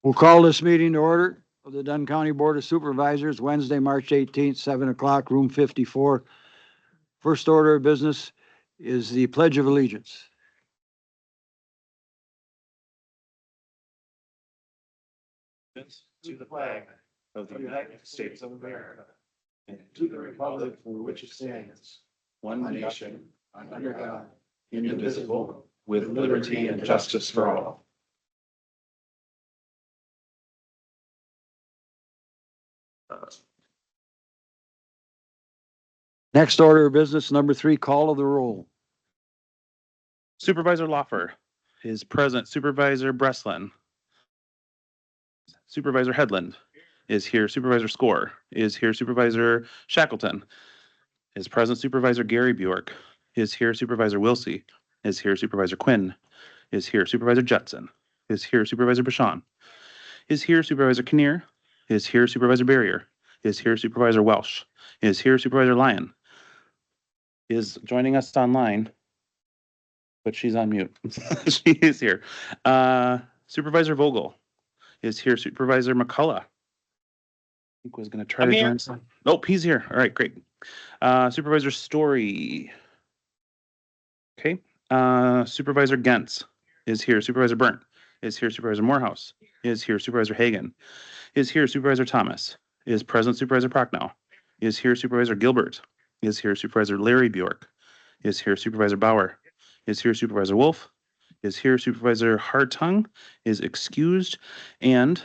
We'll call this meeting to order of the Dunn County Board of Supervisors, Wednesday, March 18th, 7 o'clock, room 54. First order of business is the Pledge of Allegiance. To the flag of the United States of America and to the republic for which it stands, one nation, under God, indivisible, with liberty and justice for all. Next order of business, number 3, call of the roll. Supervisor Loffer is present. Supervisor Breslin. Supervisor Headland is here. Supervisor Score is here. Supervisor Shackleton is present. Supervisor Gary Bjork is here. Supervisor Wilsey is here. Supervisor Quinn is here. Supervisor Jetson is here. Supervisor Bashan is here. Supervisor Kinnear is here. Supervisor Barrier is here. Supervisor Welsh is here. Supervisor Lyon is joining us online, but she's on mute. She is here. Supervisor Vogel is here. Supervisor McCullough, I think, was going to try to join. Nope, he's here. All right, great. Supervisor Story. Okay. Supervisor Gentz is here. Supervisor Burnt is here. Supervisor Morehouse is here. Supervisor Hagan is here. Supervisor Thomas is present. Supervisor Prochnow is here. Supervisor Gilbert is here. Supervisor Larry Bjork is here. Supervisor Bauer is here. Supervisor Wolf is here. Supervisor Hartung is excused, and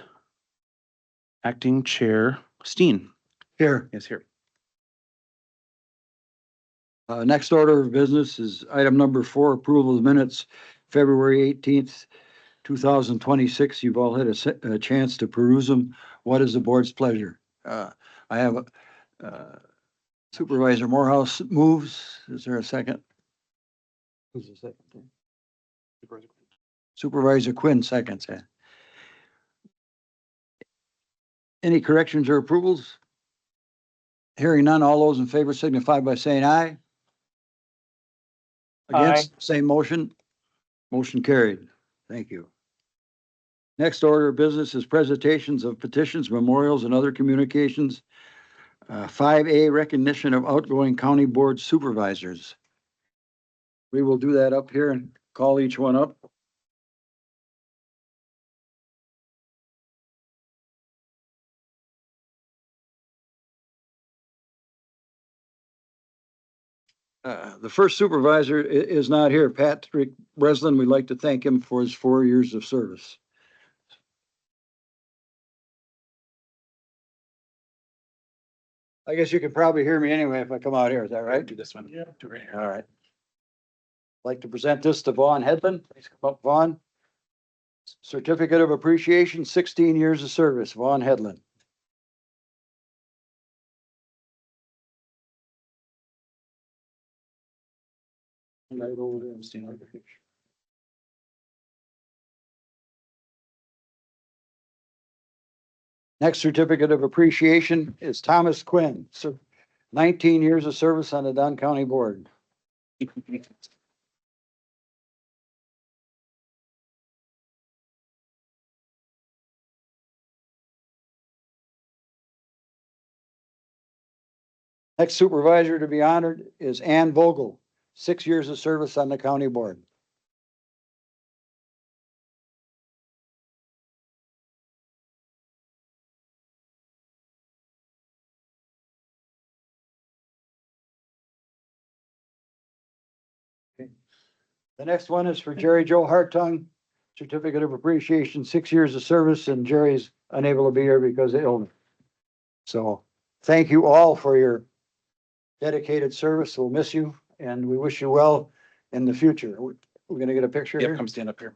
Acting Chair Steen Here. is here. Next order of business is item number 4, approval of minutes, February 18th, 2026. You've all had a chance to peruse them. What is the board's pleasure? I have Supervisor Morehouse moves. Is there a second? Who's the second? Supervisor Quinn seconds. Any corrections or approvals? Hearing none, all those in favor signify by saying aye. Against, same motion. Motion carried. Thank you. Next order of business is presentations of petitions, memorials, and other communications. 5A, recognition of outgoing county board supervisors. We will do that up here and call each one up. The first supervisor is not here, Patrick Breslin. We'd like to thank him for his 4 years of service. I guess you can probably hear me anyway if I come out here. Is that right? Do this one. Yeah. Do right here. All right. I'd like to present this to Vaughn Headland. Please come up, Vaughn. Certificate of Appreciation, 16 years of service, Vaughn Headland. Right over there, I'm seeing the picture. Next certificate of appreciation is Thomas Quinn, 19 years of service on the Dunn County Board. Next supervisor to be honored is Ann Vogel, 6 years of service on the county board. The next one is for Jerry Joe Hartung, certificate of appreciation, 6 years of service, and Jerry's unable to be here because of illness. So thank you all for your dedicated service. We'll miss you and we wish you well in the future. We're gonna get a picture Yep, here. come stand up here.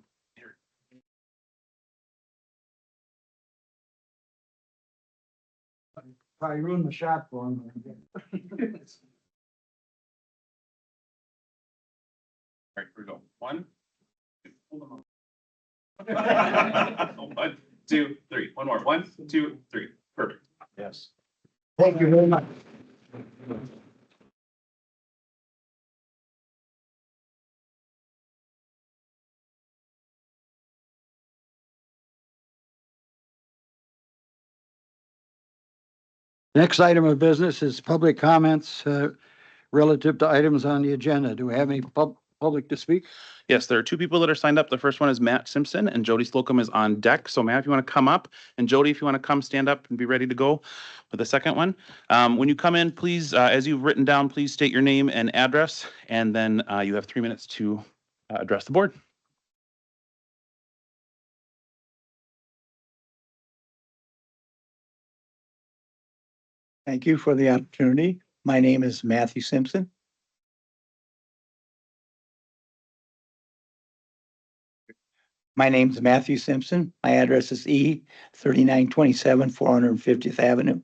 Probably ruined the shot for him. All right, here we go. 1, 2, hold on. 1, 2, 3. One more. 1, 2, 3. Perfect. Yes. Thank you very much. Next item of business is public comments relative to items on the agenda. Do we have any public to speak? Yes, there are two people that are signed up. The first one is Matt Simpson, and Jody Slocum is on deck. So Matt, if you want to come up, and Jody, if you want to come stand up and be ready to go with the second one. When you come in, please, as you've written down, please state your name and address, and then you have 3 minutes to address the board. Thank you for the opportunity. My name is Matthew Simpson. My name is Matthew Simpson. My address is E 3927 450th Avenue.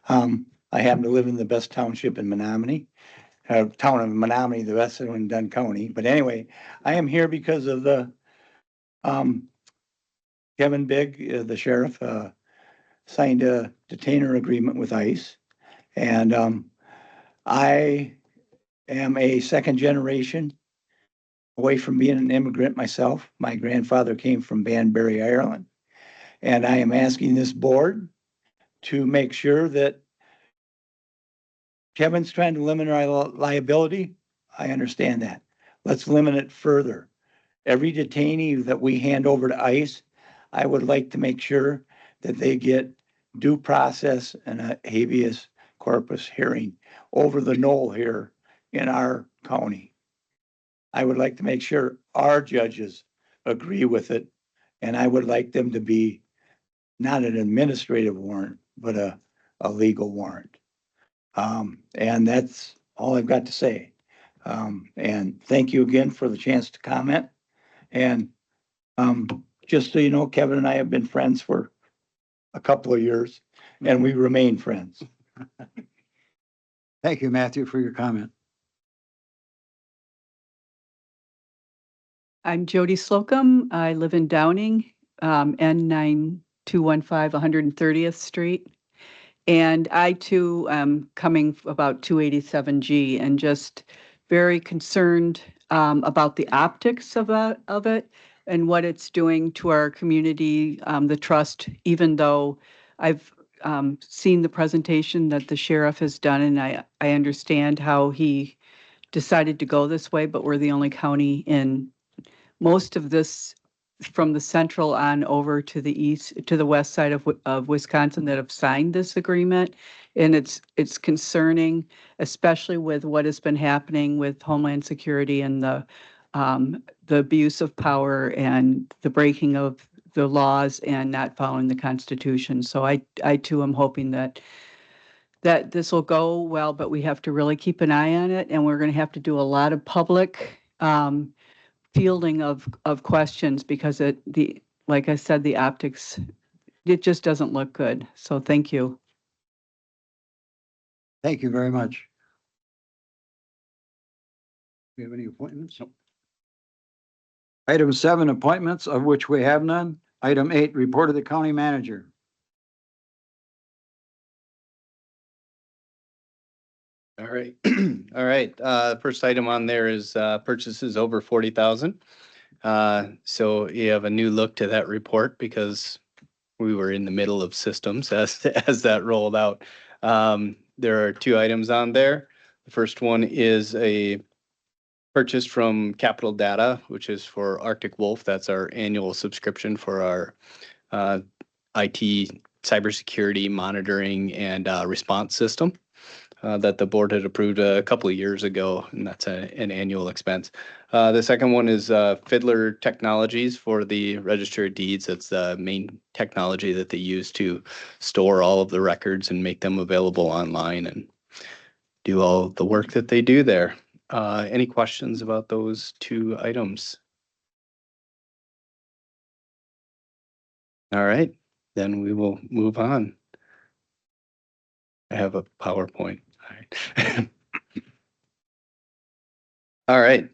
I happen to live in the best township in Menominee, town of Menominee, the best one in Dunn County. But anyway, I am here because of the Kevin Bigg, the sheriff, signed a detainer agreement with ICE. And I am a second generation away from being an immigrant myself. My grandfather came from Banbury, Ireland. And I am asking this board to make sure that Kevin's trying to limit our liability. I understand that. Let's limit it further. Every detainee that we hand over to ICE, I would like to make sure that they get due process and a habeas corpus hearing over the knoll here in our county. I would like to make sure our judges agree with it, and I would like them to be not an administrative warrant, but a legal warrant. And that's all I've got to say. And thank you again for the chance to comment. And just so you know, Kevin and I have been friends for a couple of years, and we remain friends. Thank you, Matthew, for your comment. I'm Jody Slocum. I live in Downing, N9215 130th Street. And I too am coming about 287G and just very concerned about the optics of it and what it's doing to our community, the trust, even though I've seen the presentation that the sheriff has done, and I understand how he decided to go this way, but we're the only county in most of this from the central on over to the east, to the west side of Wisconsin that have signed this agreement. And it's concerning, especially with what has been happening with Homeland Security and the abuse of power and the breaking of the laws and not following the Constitution. So I too am hoping that this will go well, but we have to really keep an eye on it, and we're going to have to do a lot of public fielding of questions because like I said, the optics, it just doesn't look good. So thank you. Thank you very much. Do you have any appointments? Nope. Item 7, appointments, of which we have none. Item 8, report of the county manager. All right. All right. First item on there is purchases over 40,000. So you have a new look to that report because we were in the middle of systems as that rolled out. There are 2 items on there. The first one is a purchase from Capital Data, which is for Arctic Wolf. That's our annual subscription for our IT cybersecurity monitoring and response system. That the board had approved a couple of years ago, and that's an annual expense. The second one is Fiddler Technologies for the Register of Deeds. That's the main technology that they use to store all of the records and make them available online and do all the work that they do there. Any questions about those 2 items? All right, then we will move on. I have a PowerPoint. All right. All right.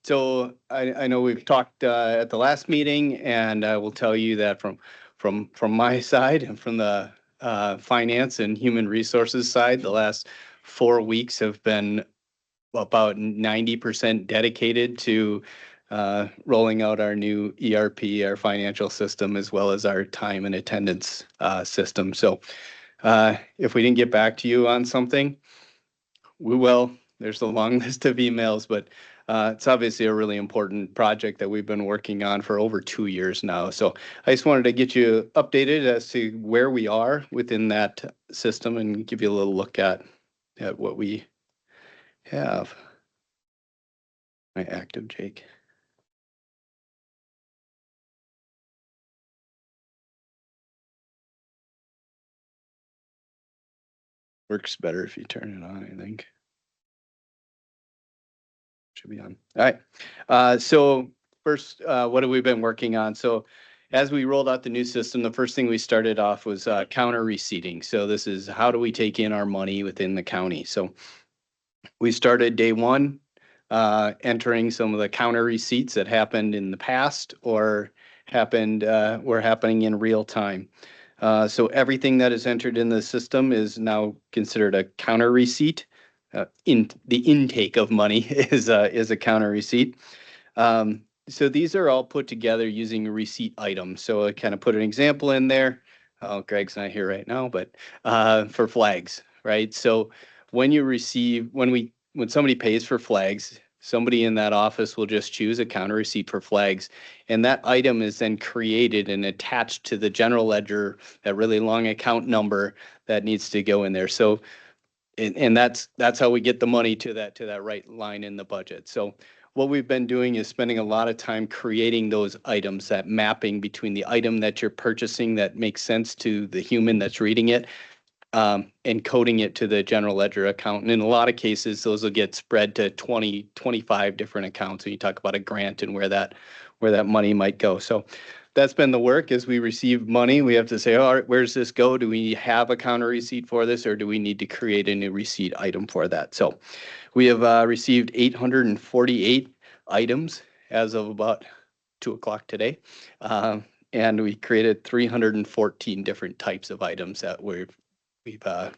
So I know we've talked at the last meeting, and I will tell you that from my side and from the finance and human resources side, the last 4 weeks have been about 90% dedicated to rolling out our new ERP, our financial system, as well as our time and attendance system. So If we didn't get back to you on something, we will. There's a long list of emails, but it's obviously a really important project that we've been working on for over 2 years now. So I just wanted to get you updated as to where we are within that system and give you a little look at what we have. My active Jake. Works better if you turn it on, I think. Should be on. All right. So first, what have we been working on? So as we rolled out the new system, the first thing we started off was counter receipting. So this is how do we take in our money within the county? So we started day one, entering some of the counter receipts that happened in the past or were happening in real time. So everything that is entered in the system is now considered a counter receipt. In the intake of money is a counter receipt. So these are all put together using receipt items. So I kind of put an example in there. Oh, Greg's not here right now, but for flags, right? So when when somebody pays for flags, somebody in that office will just choose a counter receipt for flags, and that item is then created and attached to the general ledger, that really long account number that needs to go in there. So and that's how we get the money to that right line in the budget. So what we've been doing is spending a lot of time creating those items, that mapping between the item that you're purchasing that makes sense to the human that's reading it, and coding it to the general ledger account. And in a lot of cases, those will get spread to 20, 25 different accounts. When you talk about a grant and where that money might go. So that's been the work. As we receive money, we have to say, all right, where's this go? Do we have a counter receipt for this, or do we need to create a new receipt item for that? So we have received 848 items as of about 2 o'clock today. And we created 314 different types of items that we've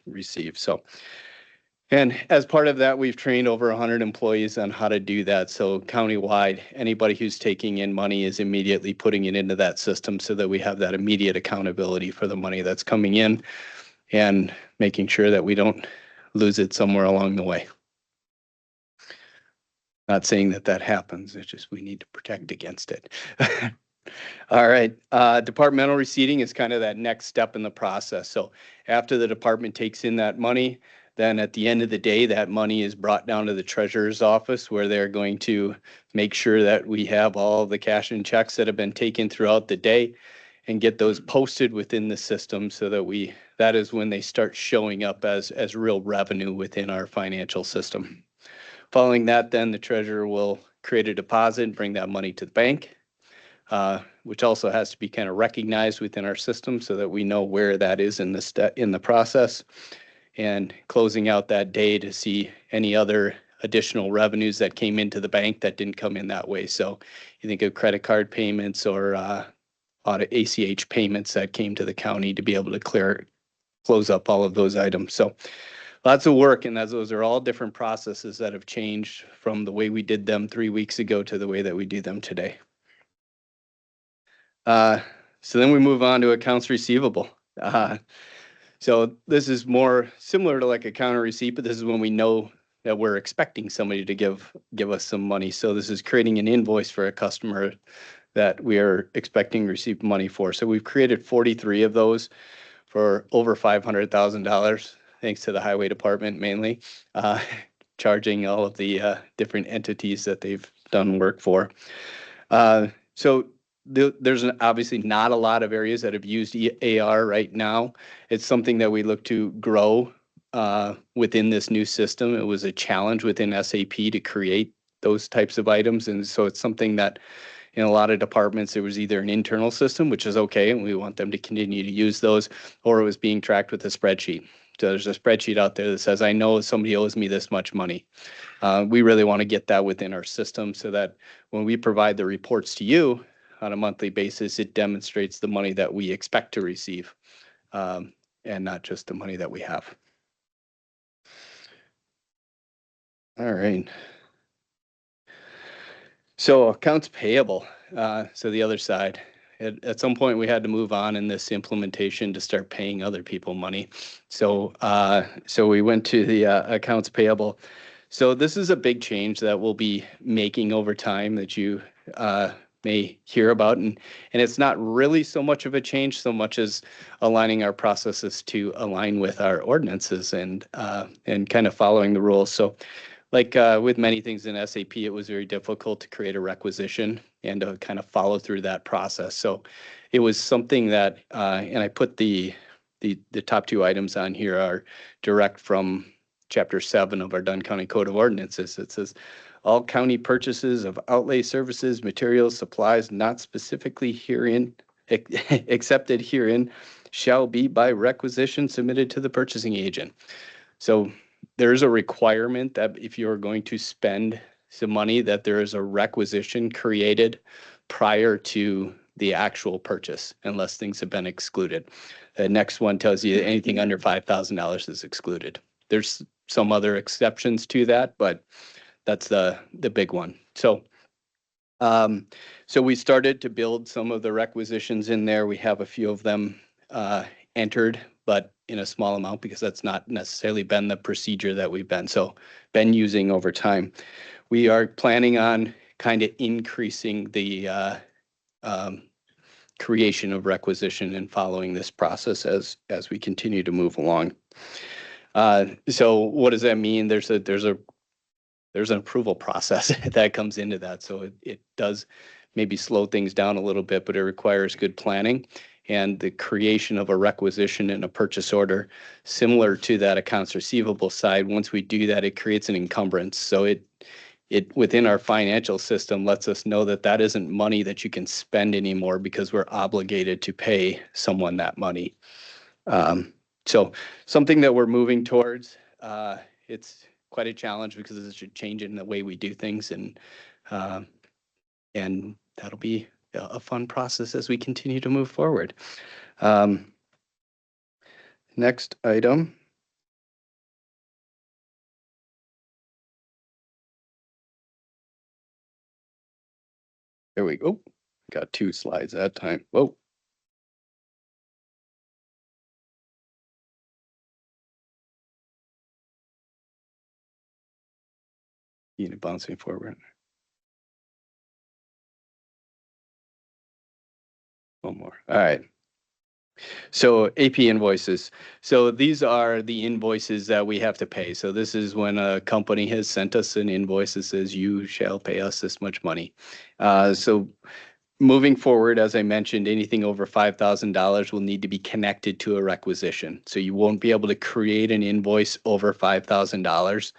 received. So, and as part of that, we've trained over 100 employees on how to do that. So countywide, anybody who's taking in money is immediately putting it into that system so that we have that immediate accountability for the money that's coming in and making sure that we don't lose it somewhere along the way. Not saying that that happens, it's just we need to protect against it. All right, departmental receipting is kind of that next step in the process. So after the department takes in that money, then at the end of the day, that money is brought down to the treasurer's office where they're going to make sure that we have all the cash and checks that have been taken throughout the day and get those posted within the system so that that is when they start showing up as real revenue within our financial system. Following that, then the treasurer will create a deposit and bring that money to the bank, which also has to be kind of recognized within our system so that we know where that is in the process, and closing out that day to see any other additional revenues that came into the bank that didn't come in that way. So you think of credit card payments or ACH payments that came to the county to be able to close up all of those items. So lots of work, and those are all different processes that have changed from the way we did them 3 weeks ago to the way that we do them today. So then we move on to accounts receivable. So this is more similar to like a counter receipt, but this is when we know that we're expecting somebody to give us some money. So this is creating an invoice for a customer that we are expecting to receive money for. So we've created 43 of those for over $500,000, thanks to the highway department mainly, charging all of the different entities that they've done work for. So there's obviously not a lot of areas that have used AR right now. It's something that we look to grow within this new system. It was a challenge within SAP to create those types of items. And so it's something that in a lot of departments, it was either an internal system, which is okay, and we want them to continue to use those, or it was being tracked with a spreadsheet. So there's a spreadsheet out there that says, I know somebody owes me this much money. We really want to get that within our system so that when we provide the reports to you on a monthly basis, it demonstrates the money that we expect to receive, and not just the money that we have. All right. So accounts payable, so the other side. at some point we had to move on in this implementation to start paying other people money. So, so we went to the accounts payable. So this is a big change that we'll be making over time that you may hear about. And it's not really so much of a change so much as aligning our processes to align with our ordinances and kind of following the rules. So like with many things in SAP, it was very difficult to create a requisition and to kind of follow through that process. So it was something that, and I put the top two items on here are direct from Chapter 7 of our Dunn County Code of Ordinances. It says, all county purchases of outlay services, materials, supplies not specifically herein, accepted herein, shall be by requisition submitted to the purchasing agent. So there's a requirement that if you're going to spend some money, that there is a requisition created prior to the actual purchase, unless things have been excluded. The next one tells you anything under $5,000 is excluded. There's some other exceptions to that, but that's the big one. So, so we started to build some of the requisitions in there. We have a few of them entered, but in a small amount because that's not necessarily been the procedure that we've been using over time. We are planning on kind of increasing the creation of requisition and following this process as we continue to move along. So what does that mean? There's an approval process that comes into that. So it does maybe slow things down a little bit, but it requires good planning and the creation of a requisition and a purchase order similar to that accounts receivable side. Once we do that, it creates an encumbrance. So it within our financial system lets us know that that isn't money that you can spend anymore because we're obligated to pay someone that money. So something that we're moving towards. It's quite a challenge because it's a change in the way we do things, and that'll be a fun process as we continue to move forward. Next item. There we go. Got 2 slides that time. Whoa. You need to bounce me forward. One more. All right. So AP invoices. So these are the invoices that we have to pay. So this is when a company has sent us an invoice that says you shall pay us this much money. So moving forward, as I mentioned, anything over $5,000 will need to be connected to a requisition. So you won't be able to create an invoice over $5,000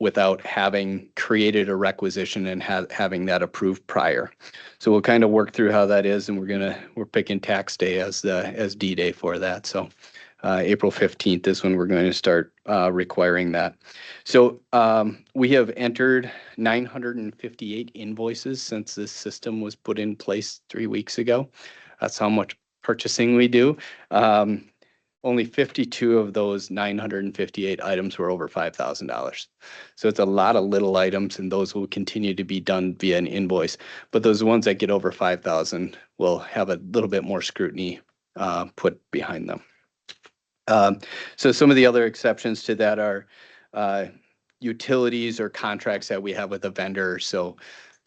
without having created a requisition and having that approved prior. So we'll kind of work through how that is, and we're picking tax day as D-Day for that. So April 15th is when we're going to start requiring that. So we have entered 958 invoices since this system was put in place 3 weeks ago. That's how much purchasing we do. Only 52 of those 958 items were over $5,000. So it's a lot of little items, and those will continue to be done via an invoice. But those ones that get over 5,000 will have a little bit more scrutiny put behind them. So some of the other exceptions to that are utilities or contracts that we have with a vendor. So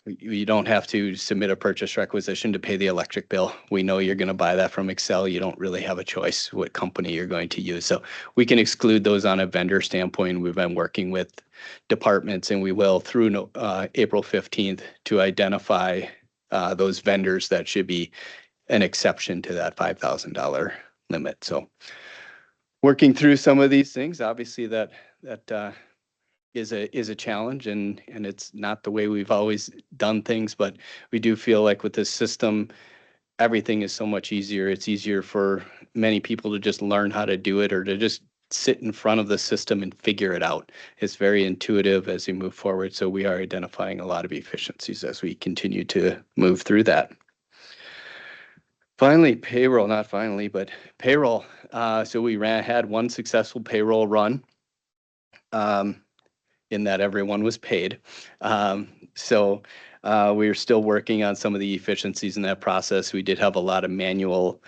you don't have to submit a purchase requisition to pay the electric bill. We know you're going to buy that from Excel. You don't really have a choice what company you're going to use. So we can exclude those on a vendor standpoint. We've been working with departments, and we will through April 15th to identify those vendors that should be an exception to that $5,000 limit. So working through some of these things, obviously that is a challenge, and it's not the way we've always done things, but we do feel like with this system, everything is so much easier. It's easier for many people to just learn how to do it or to just sit in front of the system and figure it out. It's very intuitive as we move forward. So we are identifying a lot of efficiencies as we continue to move through that. Finally, payroll, not finally, but payroll. So we had one successful payroll run. In that everyone was paid. So We're still working on some of the efficiencies in that process. We did have a lot of manual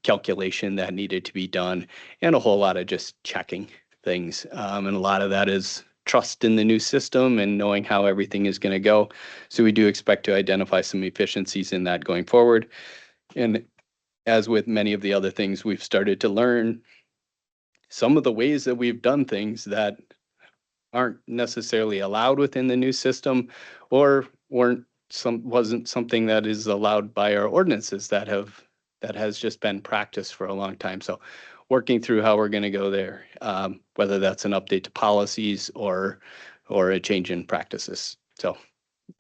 calculation that needed to be done and a whole lot of just checking things. And a lot of that is trust in the new system and knowing how everything is going to go. So we do expect to identify some efficiencies in that going forward. And as with many of the other things, we've started to learn some of the ways that we've done things that aren't necessarily allowed within the new system or wasn't something that is allowed by our ordinances that has just been practiced for a long time. So working through how we're going to go there, whether that's an update to policies or a change in practices. So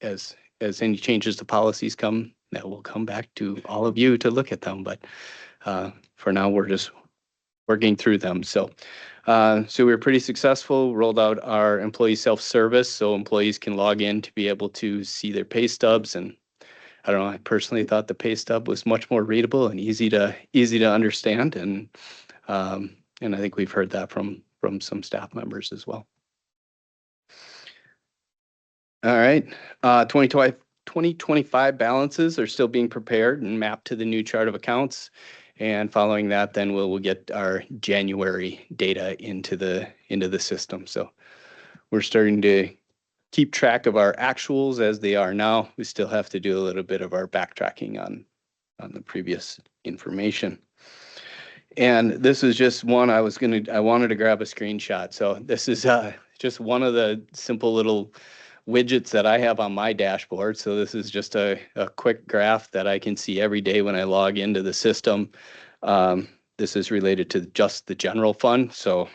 as any changes to policies come, that will come back to all of you to look at them. But for now, we're just working through them. So we were pretty successful, rolled out our employee self-service so employees can log in to be able to see their pay stubs. And I don't know, I personally thought the pay stub was much more readable and easy to understand. And I think we've heard that from some staff members as well. All right, 2025 balances are still being prepared and mapped to the new chart of accounts. And following that, then we'll get our January data into the system. So we're starting to keep track of our actuals as they are now. We still have to do a little bit of our backtracking on the previous information. And this is just one I wanted to grab a screenshot. So this is just one of the simple little widgets that I have on my dashboard. So this is just a quick graph that I can see every day when I log into the system. This is related to just the general fund. So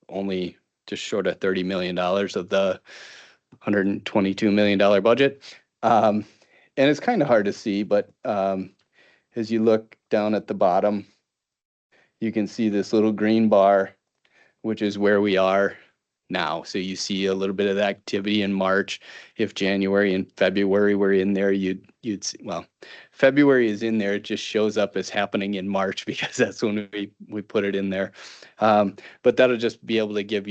only just short of $30 million of the $122 million budget. And it's kind of hard to see, but as you look down at the bottom, you can see this little green bar, which is where we are now. So you see a little bit of activity in March. If January and February were in there, you'd see, well, February is in there. It just shows up as happening in March because that's when we put it in there. But that'll just be able to give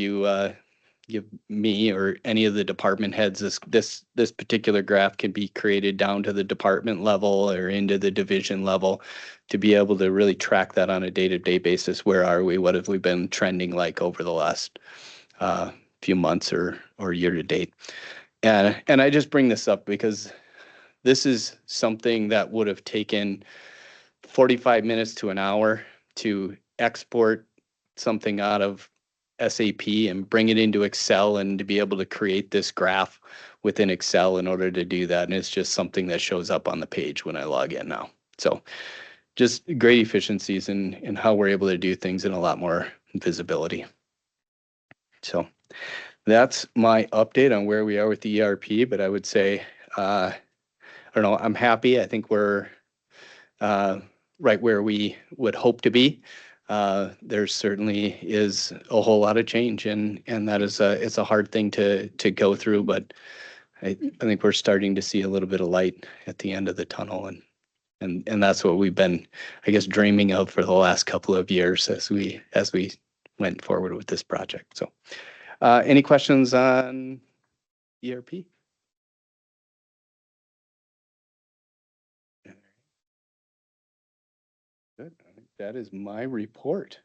me or any of the department heads this particular graph can be created down to the department level or into the division level to be able to really track that on a day-to-day basis. Where are we? What have we been trending like over the last few months or year to date? And I just bring this up because this is something that would have taken 45 minutes to an hour to export something out of SAP and bring it into Excel and to be able to create this graph within Excel in order to do that. And it's just something that shows up on the page when I log in now. So just great efficiencies in how we're able to do things and a lot more visibility. So that's my update on where we are with the ERP, but I would say, I don't know, I'm happy. I think we're right where we would hope to be. There certainly is a whole lot of change, and that is it's a hard thing to go through, but I think we're starting to see a little bit of light at the end of the tunnel, and that's what we've been, I guess, dreaming of for the last couple of years as we went forward with this project. So any questions on ERP? Good. I think that is my report.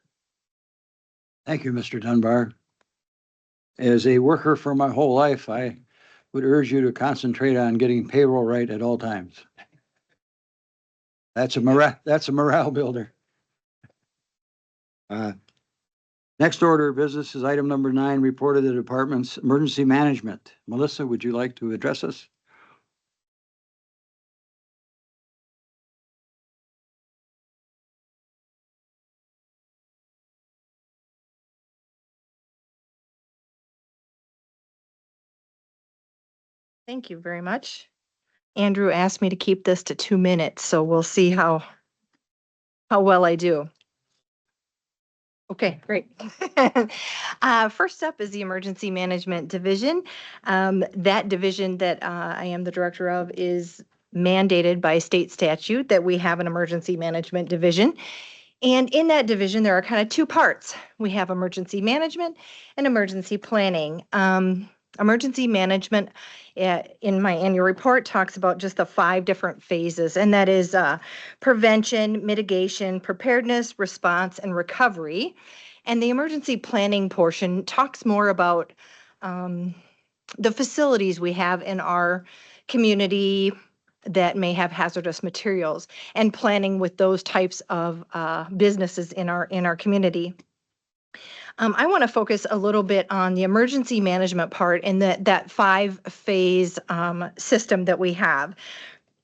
Thank you, Mr. Dunbar. As a worker for my whole life, I would urge you to concentrate on getting payroll right at all times. That's a morale builder. Next order of business is item number 9, report of the department's emergency management. Melissa, would you like to address us? Thank you very much. Andrew asked me to keep this to 2 minutes, so we'll see how well I do. Okay, great. First up is the Emergency Management Division. That division that I am the director of is mandated by state statute that we have an Emergency Management Division. And in that division, there are kind of 2 parts. We have emergency management and emergency planning. Emergency management in my annual report talks about just the 5 different phases, and that is prevention, mitigation, preparedness, response, and recovery. And the emergency planning portion talks more about the facilities we have in our community that may have hazardous materials and planning with those types of businesses in our community. I want to focus a little bit on the emergency management part and that 5-phase system that we have.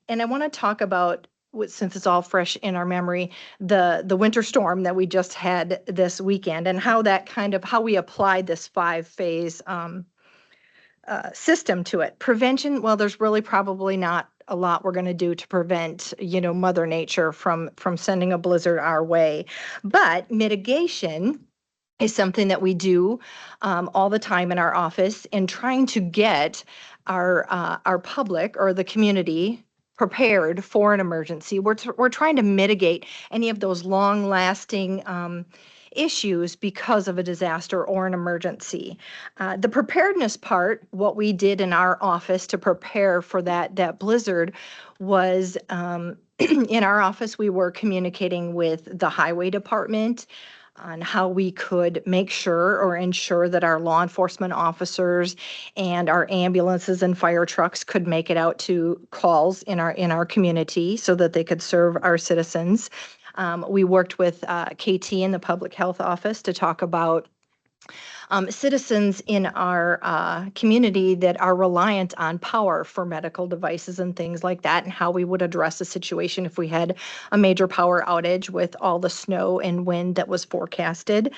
And I want to talk about, since it's all fresh in our memory, the winter storm that we just had this weekend and how we applied this 5-phase system to it. Prevention, well, there's really probably not a lot we're going to do to prevent, Mother Nature from sending a blizzard our way. But mitigation is something that we do all the time in our office, in trying to get our public or the community prepared for an emergency. We're trying to mitigate any of those long-lasting issues because of a disaster or an emergency. The preparedness part, what we did in our office to prepare for that blizzard was in our office, we were communicating with the highway department on how we could make sure or ensure that our law enforcement officers and our ambulances and fire trucks could make it out to calls in our community so that they could serve our citizens. We worked with KT in the public health office to talk about citizens in our community that are reliant on power for medical devices and things like that, and how we would address a situation if we had a major power outage with all the snow and wind that was forecasted.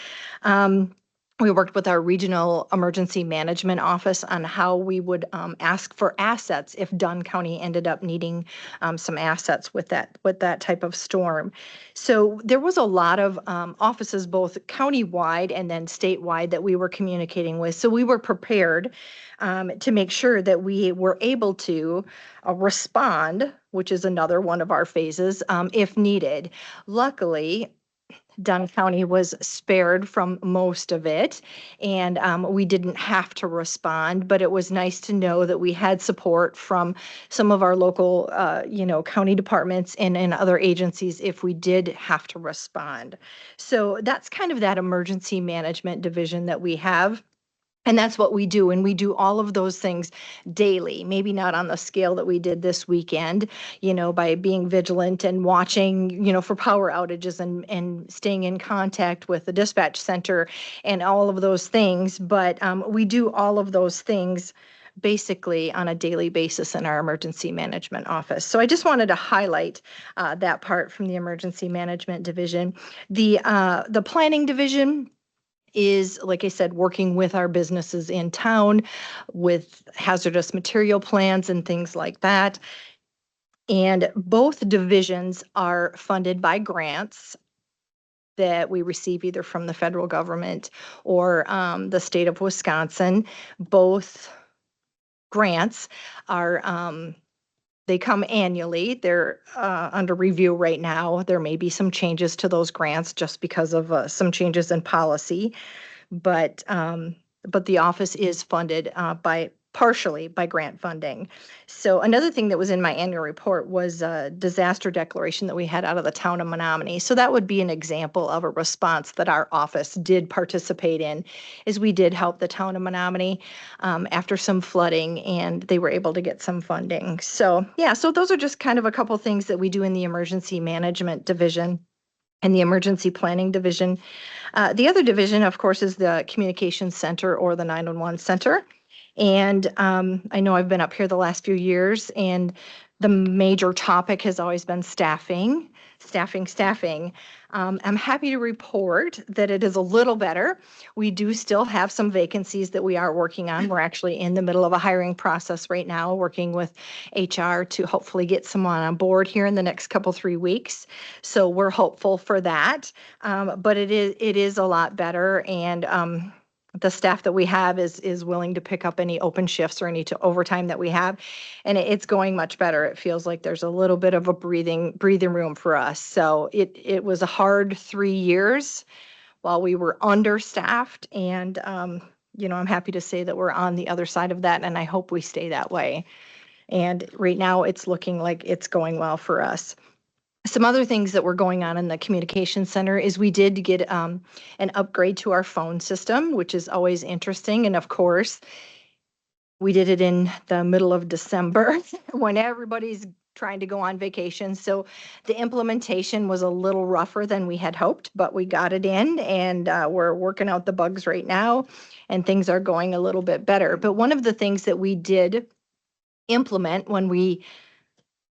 We worked with our regional emergency management office on how we would ask for assets if Dunn County ended up needing some assets with that type of storm. So there was a lot of offices, both county-wide and then statewide, that we were communicating with. So we were prepared to make sure that we were able to respond, which is another one of our phases, if needed. Luckily, Dunn County was spared from most of it, and we didn't have to respond, but it was nice to know that we had support from some of our local, county departments and other agencies if we did have to respond. So that's kind of that emergency management division that we have. And that's what we do. And we do all of those things daily, maybe not on the scale that we did this weekend, by being vigilant and watching, for power outages and staying in contact with the dispatch center and all of those things. But we do all of those things basically on a daily basis in our emergency management office. So I just wanted to highlight that part from the emergency management division. The planning division is, like I said, working with our businesses in town with hazardous material plans and things like that. And both divisions are funded by grants that we receive either from the federal government or the state of Wisconsin. Both grants are they come annually. They're under review right now. There may be some changes to those grants just because of some changes in policy, but the office is funded partially by grant funding. So another thing that was in my annual report was a disaster declaration that we had out of the town of Menominee. So that would be an example of a response that our office did participate in, is we did help the town of Menominee after some flooding, and they were able to get some funding. So yeah, so those are just kind of a couple things that we do in the emergency management division and the emergency planning division. The other division, of course, is the communications center or the 911 center. And I know I've been up here the last few years, and the major topic has always been staffing. I'm happy to report that it is a little better. We do still have some vacancies that we are working on. We're actually in the middle of a hiring process right now, working with HR to hopefully get someone on board here in the next 3 weeks. So we're hopeful for that. But it is a lot better, and the staff that we have is willing to pick up any open shifts or any overtime that we have, and it's going much better. It feels like there's a little bit of a breathing room for us. So it was a hard 3 years while we were understaffed, and I'm happy to say that we're on the other side of that, and I hope we stay that way. And right now, it's looking like it's going well for us. Some other things that were going on in the communication center is we did get an upgrade to our phone system, which is always interesting. And of course, we did it in the middle of December when everybody's trying to go on vacation. So the implementation was a little rougher than we had hoped, but we got it in, and we're working out the bugs right now, and things are going a little bit better. But one of the things that we did implement when we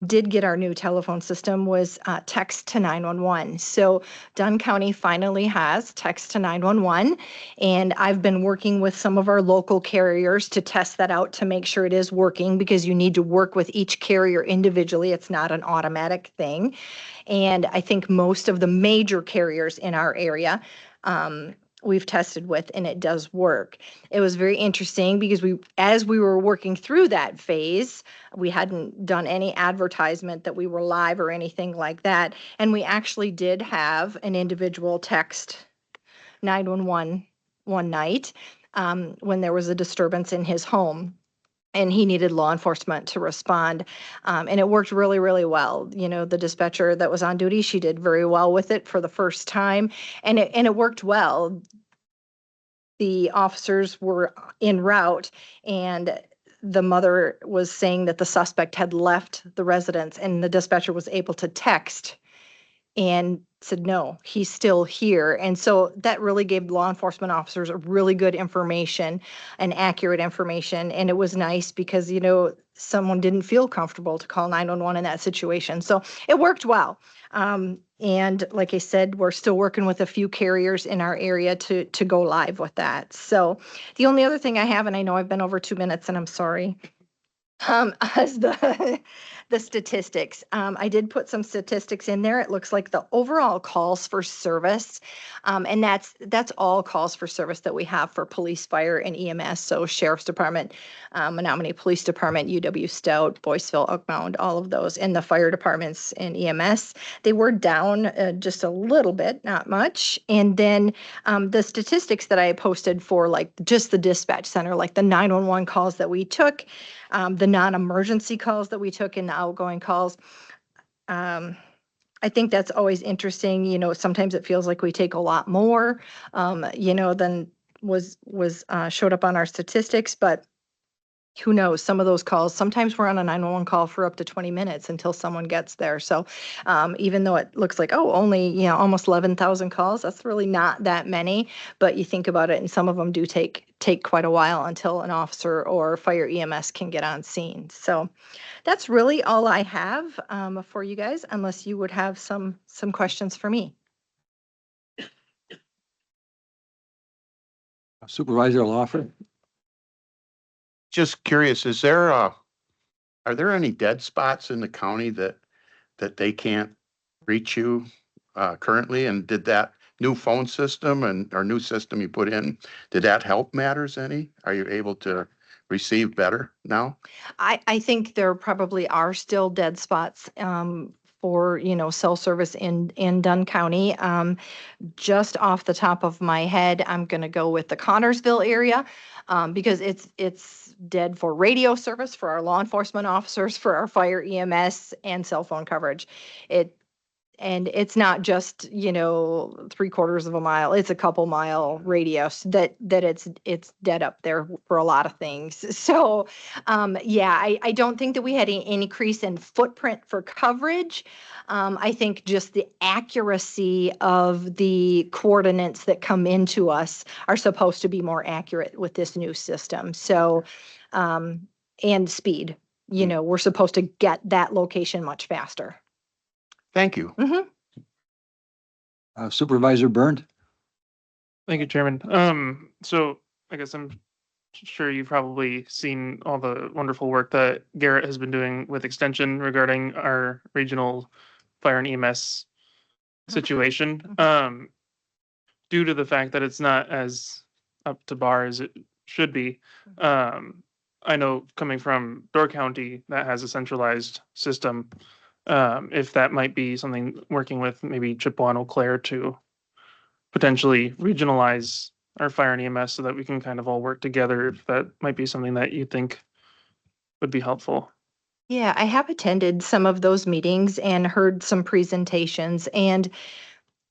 did get our new telephone system was text to 911. So Dunn County finally has text to 911, and I've been working with some of our local carriers to test that out to make sure it is working, because you need to work with each carrier individually. It's not an automatic thing. And I think most of the major carriers in our area, we've tested with, and it does work. It was very interesting because as we were working through that phase, we hadn't done any advertisement that we were live or anything like that. And we actually did have an individual text 911 one night when there was a disturbance in his home, and he needed law enforcement to respond. And it worked really, really well. The dispatcher that was on duty, she did very well with it for the first time, and it worked well. The officers were en route, and the mother was saying that the suspect had left the residence, and the dispatcher was able to text and said, no, he's still here. And so that really gave law enforcement officers a really good information and accurate information. And it was nice because, someone didn't feel comfortable to call 911 in that situation. So it worked well. And like I said, we're still working with a few carriers in our area to go live with that. So the only other thing I have, and I know I've been over 2 minutes and I'm sorry, as the statistics. I did put some statistics in there. It looks like the overall calls for service, and that's all calls for service that we have for police, fire, and EMS. So Sheriff's Department, Menominee Police Department, UW Stout, Boyceville, Oak Mound, all of those, and the fire departments and EMS. They were down just a little bit, not much. And then the statistics that I posted for like just the dispatch center, like the 911 calls that we took, the non-emergency calls that we took, and the outgoing calls. I think that's always interesting. Sometimes it feels like we take a lot more, than was showed up on our statistics, but who knows, some of those calls, sometimes we're on a 911 call for up to 20 minutes until someone gets there. So even though it looks like, only, almost 11,000 calls, that's really not that many. But you think about it, and some of them do take quite a while until an officer or fire EMS can get on scene. So that's really all I have for you guys, unless you would have some questions for me. Supervisor Lawfer? Just curious, are there any dead spots in the county that they can't reach you currently? And did that new phone system or new system you put in, did that help matters any? Are you able to receive better now? I think there probably are still dead spots for cell service in Dunn County. Just off the top of my head, I'm going to go with the Connorsville area because it's dead for radio service for our law enforcement officers, for our fire EMS, and cell phone coverage. And it's not just 3/4 of a mile; it's a couple mile radius that it's dead up there for a lot of things. So, I don't think that we had any increase in footprint for coverage. I think just the accuracy of the coordinates that come into us are supposed to be more accurate with this new system. So, and speed. We're supposed to get that location much faster. Thank you. Supervisor Burnt? Thank you, Chairman. So I guess I'm sure you've probably seen all the wonderful work that Garrett has been doing with Extension regarding our regional fire and EMS situation. Due to the fact that it's not as up to bar as it should be, I know coming from Door County that has a centralized system, if that might be something working with maybe Chippewa and Eau Claire to potentially regionalize our fire and EMS so that we can kind of all work together, if that might be something that you think would be helpful. Yeah, I have attended some of those meetings and heard some presentations, and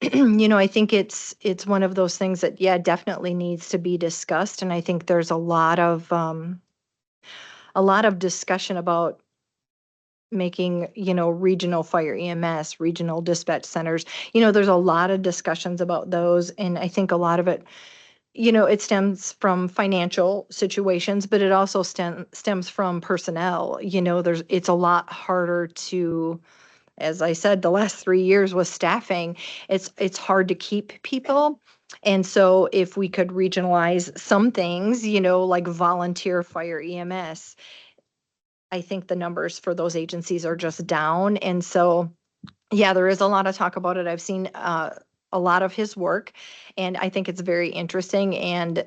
I think it's one of those things that, yeah, definitely needs to be discussed. And I think there's a lot of discussion about making, regional fire EMS, regional dispatch centers. There's a lot of discussions about those, and I think a lot of it, it stems from financial situations, but it also stems from personnel. It's a lot harder to, as I said, the last 3 years with staffing, it's hard to keep people. And so if we could regionalize some things, like volunteer fire EMS, I think the numbers for those agencies are just down. And so, yeah, there is a lot of talk about it. I've seen a lot of his work, and I think it's very interesting. And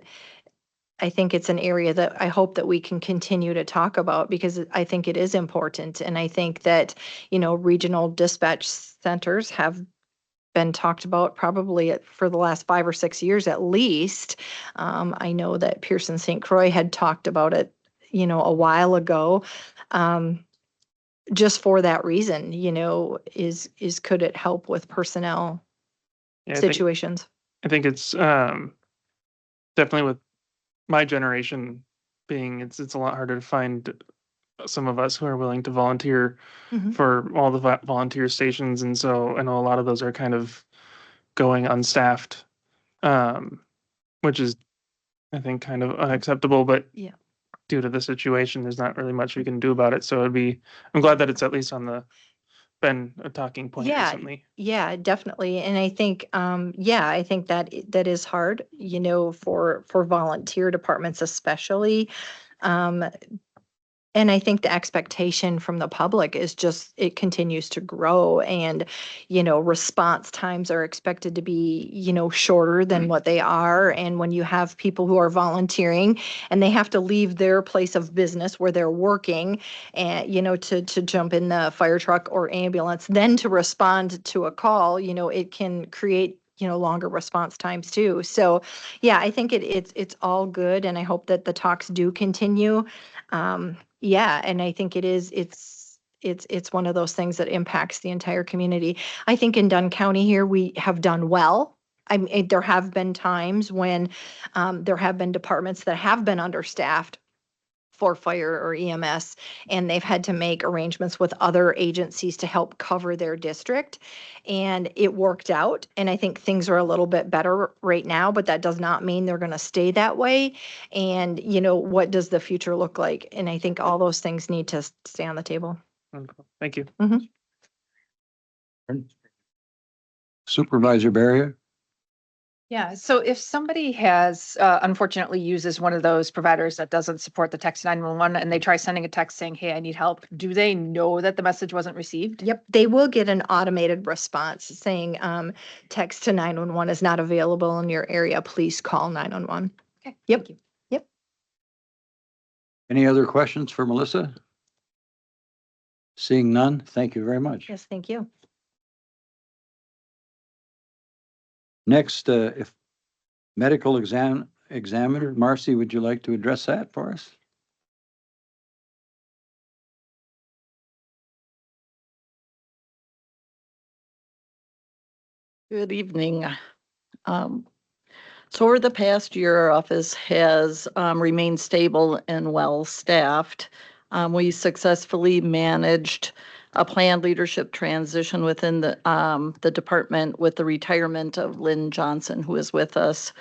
I think it's an area that I hope that we can continue to talk about, because I think it is important. And I think that, regional dispatch centers have been talked about probably for the last 5 or 6 years at least. I know that Pearson St. Croix had talked about it, a while ago. Just for that reason, is could it help with personnel Yeah, situations? I think it's definitely with my generation being, it's a lot harder to find some of us who are willing to volunteer Mhm. for all the volunteer stations, and so I know a lot of those are kind of going unstaffed, which is, I think, kind of unacceptable. But Yeah. due to the situation, there's not really much we can do about it. So I'm glad that it's at least been a talking point Yeah, recently. yeah, definitely. And I think, yeah, I think that that is hard, for volunteer departments especially. Um, And I think the expectation from the public is just it continues to grow, and, response times are expected to be, shorter than what they are. And when you have people who are volunteering and they have to leave their place of business where they're working and, to jump in the fire truck or ambulance, then to respond to a call, it can create, longer response times too. So, yeah, I think it's all good, and I hope that the talks do continue. Yeah, and I think it's one of those things that impacts the entire community. I think in Dunn County here, we have done well. I mean, there have been times when there have been departments that have been understaffed for fire or EMS, and they've had to make arrangements with other agencies to help cover their district. And it worked out. And I think things are a little bit better right now, but that does not mean they're going to stay that way. And, what does the future look like? And I think all those things need to stay on the table. Wonderful. Thank you. Supervisor Barrier? Yeah, so if somebody has unfortunately uses one of those providers that doesn't support the text 911 and they try sending a text saying, hey, I need help, do they know that the message wasn't received? Yep, they will get an automated response saying, text to 911 is not available in your area. Please call 911. Okay, Yep. thank you. Yep. Any other questions for Melissa? Seeing none, thank you very much. Yes, thank you. Next, if medical examiner, Marcy, would you like to address that for us? Good evening. So over the past year, our office has remained stable and well-staffed. We successfully managed a planned leadership transition within the department with the retirement of Lynn Johnson, who is with us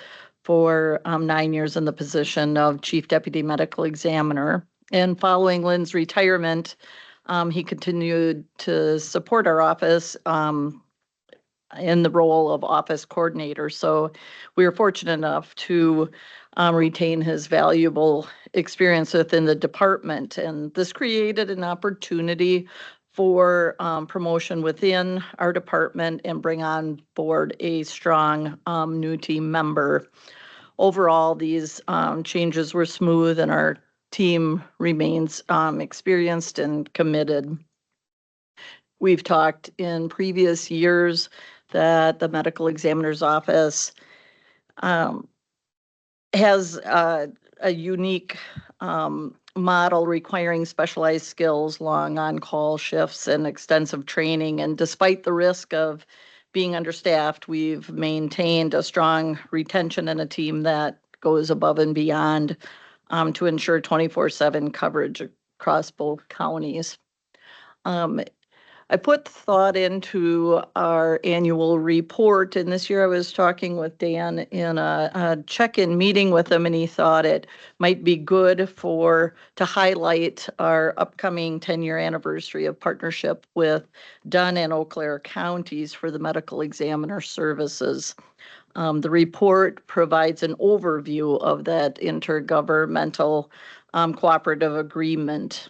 for 9 years in the position of Chief Deputy Medical Examiner. And following Lynn's retirement, he continued to support our office in the role of office coordinator. So we were fortunate enough to retain his valuable experience within the department. And this created an opportunity for promotion within our department and bring on board a strong new team member. Overall, these changes were smooth and our team remains experienced and committed. We've talked in previous years that the medical examiner's office has a unique model requiring specialized skills, long on-call shifts, and extensive training. And despite the risk of being understaffed, we've maintained a strong retention and a team that goes above and beyond to ensure 24/7 coverage across both counties. I put thought into our annual report, and this year I was talking with Dan in a check-in meeting with him, and he thought it might be good to highlight our upcoming 10-year anniversary of partnership with Dunn and Eau Claire counties for the medical examiner services. The report provides an overview of that intergovernmental cooperative agreement.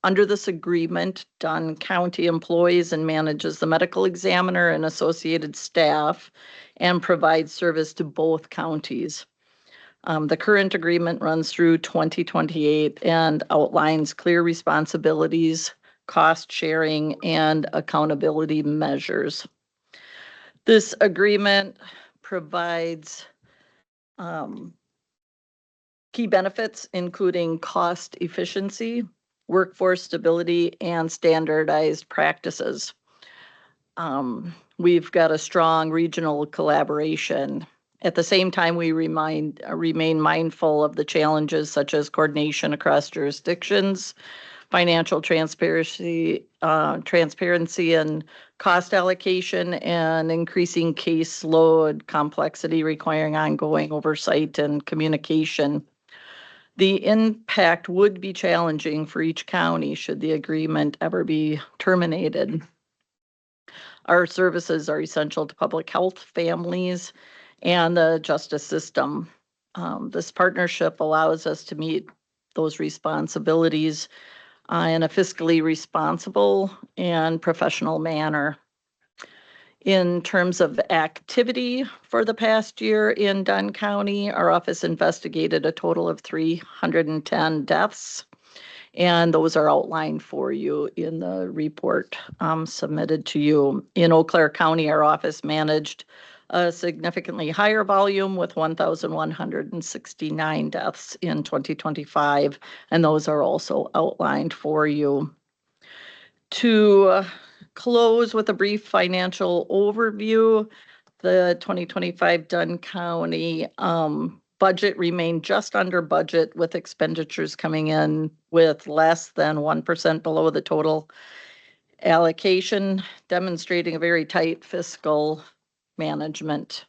Under this agreement, Dunn County employs and manages the medical examiner and associated staff and provides service to both counties. The current agreement runs through 2028 and outlines clear responsibilities, cost sharing, and accountability measures. This agreement provides key benefits, including cost efficiency, workforce stability, and standardized practices. We've got a strong regional collaboration. At the same time, we remain mindful of the challenges such as coordination across jurisdictions, financial transparency and cost allocation, and increasing caseload complexity requiring ongoing oversight and communication. The impact would be challenging for each county should the agreement ever be terminated. Our services are essential to public health, families, and the justice system. This partnership allows us to meet those responsibilities in a fiscally responsible and professional manner. In terms of activity for the past year in Dunn County, our office investigated a total of 310 deaths, and those are outlined for you in the report submitted to you. In Eau Claire County, our office managed a significantly higher volume with 1,169 deaths in 2025, and those are also outlined for you. To close with a brief financial overview, the 2025 Dunn County budget remained just under budget, with expenditures coming in with less than 1% below the total allocation, demonstrating a very tight fiscal management.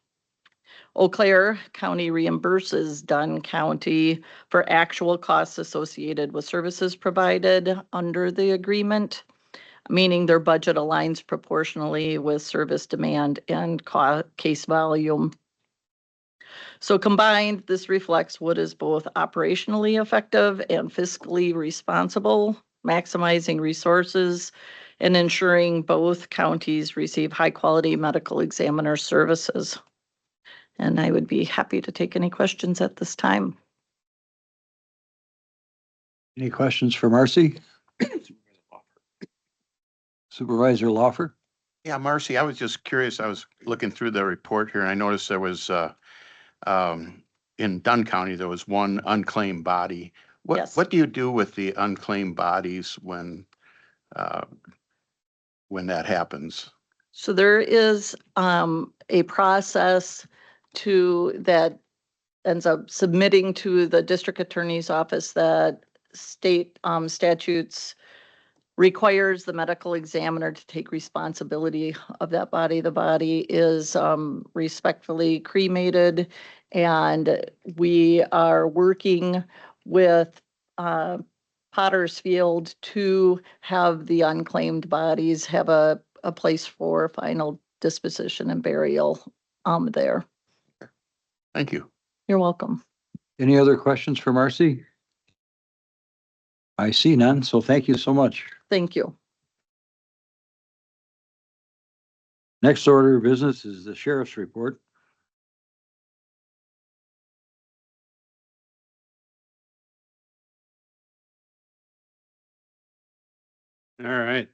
Eau Claire County reimburses Dunn County for actual costs associated with services provided under the agreement, meaning their budget aligns proportionally with service demand and case volume. So combined, this reflects what is both operationally effective and fiscally responsible, maximizing resources and ensuring both counties receive high-quality medical examiner services. And I would be happy to take any questions at this time. Any questions for Marcy? Supervisor Lawfer? Yeah, Marcy, I was just curious. I was looking through the report here and I noticed there was, in Dunn County, there was one unclaimed body. Yes. What do you do with the unclaimed bodies when that happens? So there is a process that ends up submitting to the district attorney's office that state statutes requires the medical examiner to take responsibility of that body. The body is respectfully cremated, and we are working with Pottersfield to have the unclaimed bodies have a place for final disposition and burial there. Thank you. You're welcome. Any other questions for Marcy? I see none, so thank you so much. Thank you. Next order of business is the sheriff's report. All right,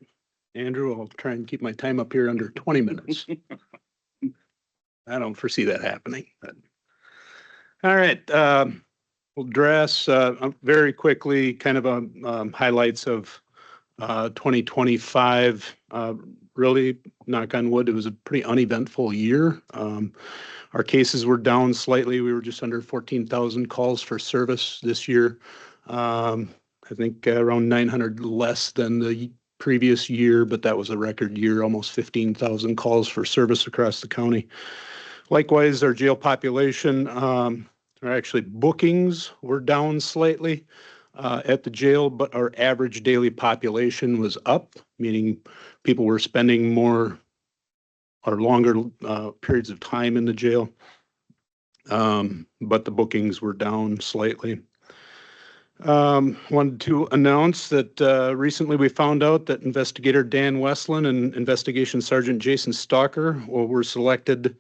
Andrew, I'll try and keep my time up here under 20 minutes. I don't foresee that happening, but All right, we'll address very quickly kind of highlights of 2025. Really, knock on wood, it was a pretty uneventful year. Our cases were down slightly. We were just under 14,000 calls for service this year. I think around 900 less than the previous year, but that was a record year, almost 15,000 calls for service across the county. Likewise, our jail population, or actually bookings were down slightly at the jail, but our average daily population was up, meaning people were spending more or longer periods of time in the jail. But the bookings were down slightly. Wanted to announce that recently we found out that investigator Dan Westland and investigation sergeant Jason Stalker were selected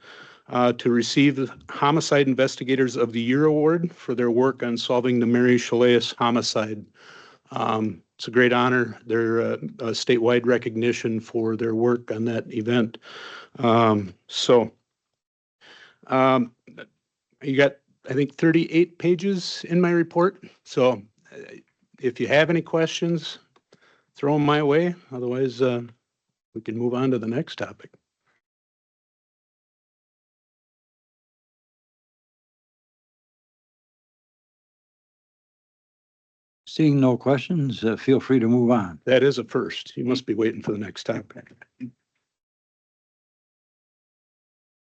to receive the Homicide Investigators of the Year award for their work on solving the Mary Shaleas homicide. It's a great honor. They're a statewide recognition for their work on that event. You got, I think, 38 pages in my report. So if you have any questions, throw them my way. Otherwise, we can move on to the next topic. Seeing no questions, feel free to move on. That is a first. You must be waiting for the next topic.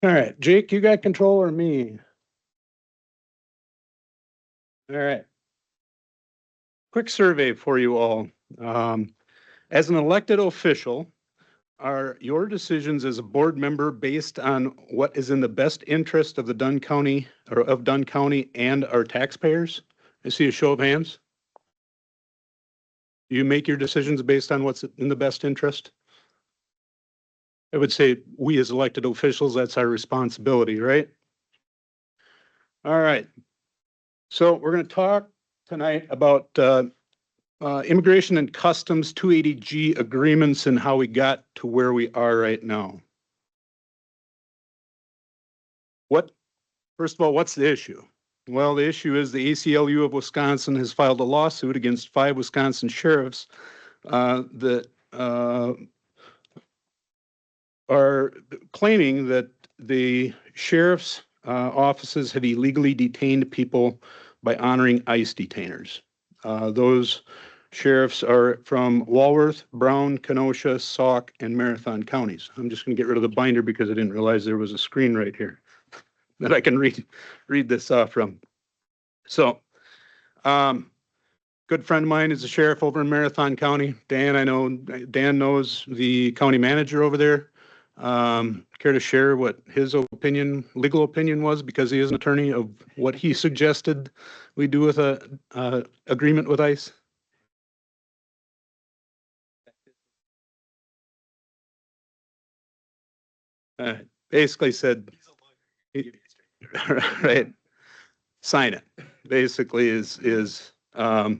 All right, Jake, you got control or me? All right. Quick survey for you all. As an elected official, are your decisions as a board member based on what is in the best interest of the Dunn County or of Dunn County and our taxpayers? I see a show of hands. Do you make your decisions based on what's in the best interest? I would say we as elected officials, that's our responsibility, right? All right. So we're going to talk tonight about Immigration and Customs 280G agreements and how we got to where we are right now. First of all, what's the issue? Well, the issue is the ACLU of Wisconsin has filed a lawsuit against 5 Wisconsin sheriffs that are claiming that the sheriff's offices have illegally detained people by honoring ICE detainers. Those sheriffs are from Walworth, Brown, Kenosha, Sauk, and Marathon counties. I'm just going to get rid of the binder because I didn't realize there was a screen right here that I can read this off from. So, good friend of mine is a sheriff over in Marathon County. Dan, I know Dan knows the county manager over there. Care to share what his legal opinion was, because he is an attorney, of what he suggested we do with a agreement with ICE? Basically said, right, sign it. Basically so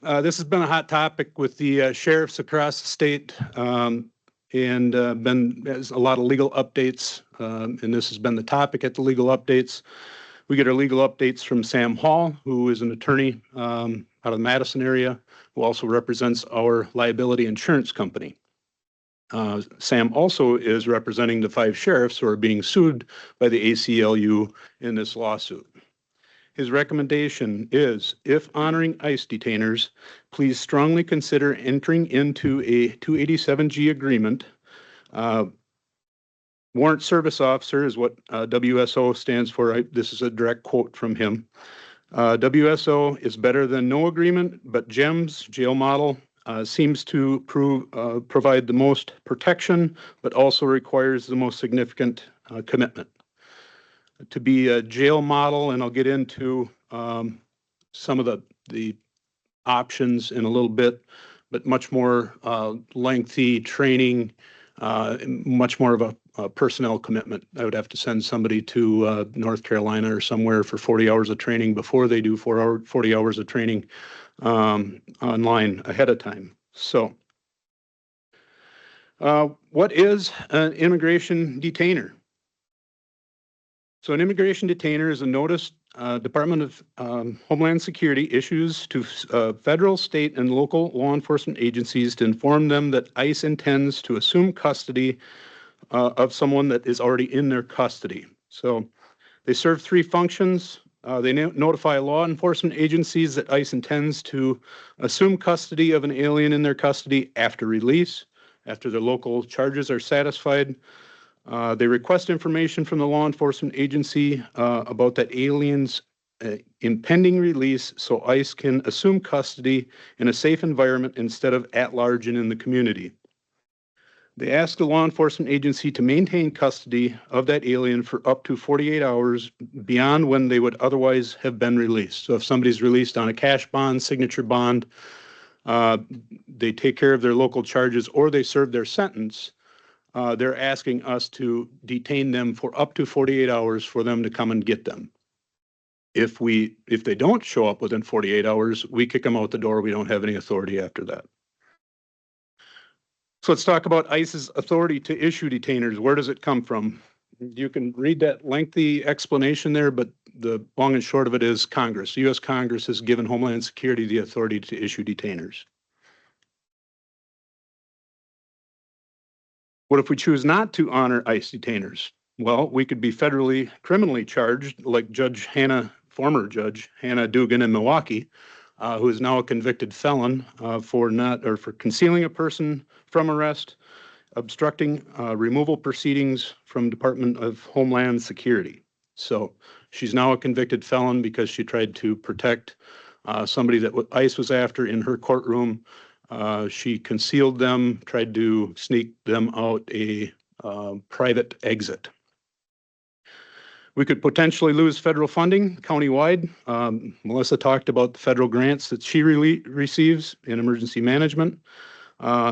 this has been a hot topic with the sheriffs across the state, and has a lot of legal updates, and this has been the topic at the legal updates. We get our legal updates from Sam Hall, who is an attorney out of the Madison area, who also represents our liability insurance company. Sam also is representing the 5 sheriffs who are being sued by the ACLU in this lawsuit. His recommendation is, if honoring ICE detainers, please strongly consider entering into a 287G agreement. Warrant Service Officer is what WSO stands for. This is a direct quote from him. WSO is better than no agreement, but GEMS, jail model, seems to provide the most protection, but also requires the most significant commitment. To be a jail model, and I'll get into some of the options in a little bit, but much more lengthy training, much more of a personnel commitment. I would have to send somebody to North Carolina or somewhere for 40 hours of training before they do 40 hours of training online ahead of time. So what is an immigration detainer? So an immigration detainer is a notice Department of Homeland Security issues to federal, state, and local law enforcement agencies to inform them that ICE intends to assume custody of someone that is already in their custody. So they serve three functions. They notify law enforcement agencies that ICE intends to assume custody of an alien in their custody after release, after their local charges are satisfied. They request information from the law enforcement agency about that alien's impending release so ICE can assume custody in a safe environment instead of at large and in the community. They ask the law enforcement agency to maintain custody of that alien for up to 48 hours beyond when they would otherwise have been released. So if somebody's released on a cash bond, signature bond, they take care of their local charges or they serve their sentence, they're asking us to detain them for up to 48 hours for them to come and get them. If they don't show up within 48 hours, we kick them out the door. We don't have any authority after that. So let's talk about ICE's authority to issue detainers. Where does it come from? You can read that lengthy explanation there, but the long and short of it is Congress. The U.S. Congress has given Homeland Security the authority to issue detainers. What if we choose not to honor ICE detainers? Well, we could be federally criminally charged, like former Judge Hannah Dugan in Milwaukee, who is now a convicted felon for concealing a person from arrest, obstructing removal proceedings from Department of Homeland Security. So she's now a convicted felon because she tried to protect somebody that ICE was after in her courtroom. She concealed them, tried to sneak them out a private exit. We could potentially lose federal funding countywide. Melissa talked about the federal grants that she receives in emergency management,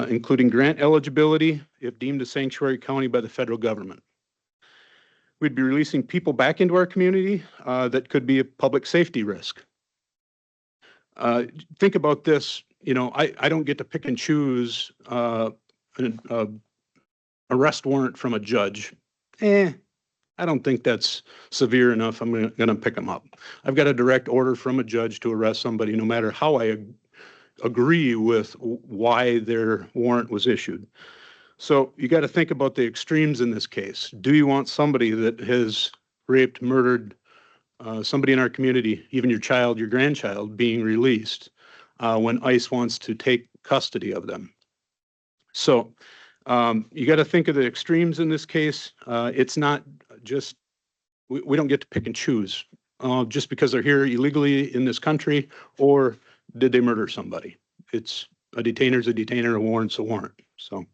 including grant eligibility if deemed a sanctuary county by the federal government. We'd be releasing people back into our community that could be a public safety risk. Think about this. I don't get to pick and choose an arrest warrant from a judge. I don't think that's severe enough. I'm going to pick them up. I've got a direct order from a judge to arrest somebody, no matter how I agree with why their warrant was issued. So you got to think about the extremes in this case. Do you want somebody that has raped, murdered somebody in our community, even your child, your grandchild, being released when ICE wants to take custody of them? So you got to think of the extremes in this case. It's not just, we don't get to pick and choose just because they're here illegally in this country, or did they murder somebody? It's a detainer's a detainer, a warrant's a warrant. So,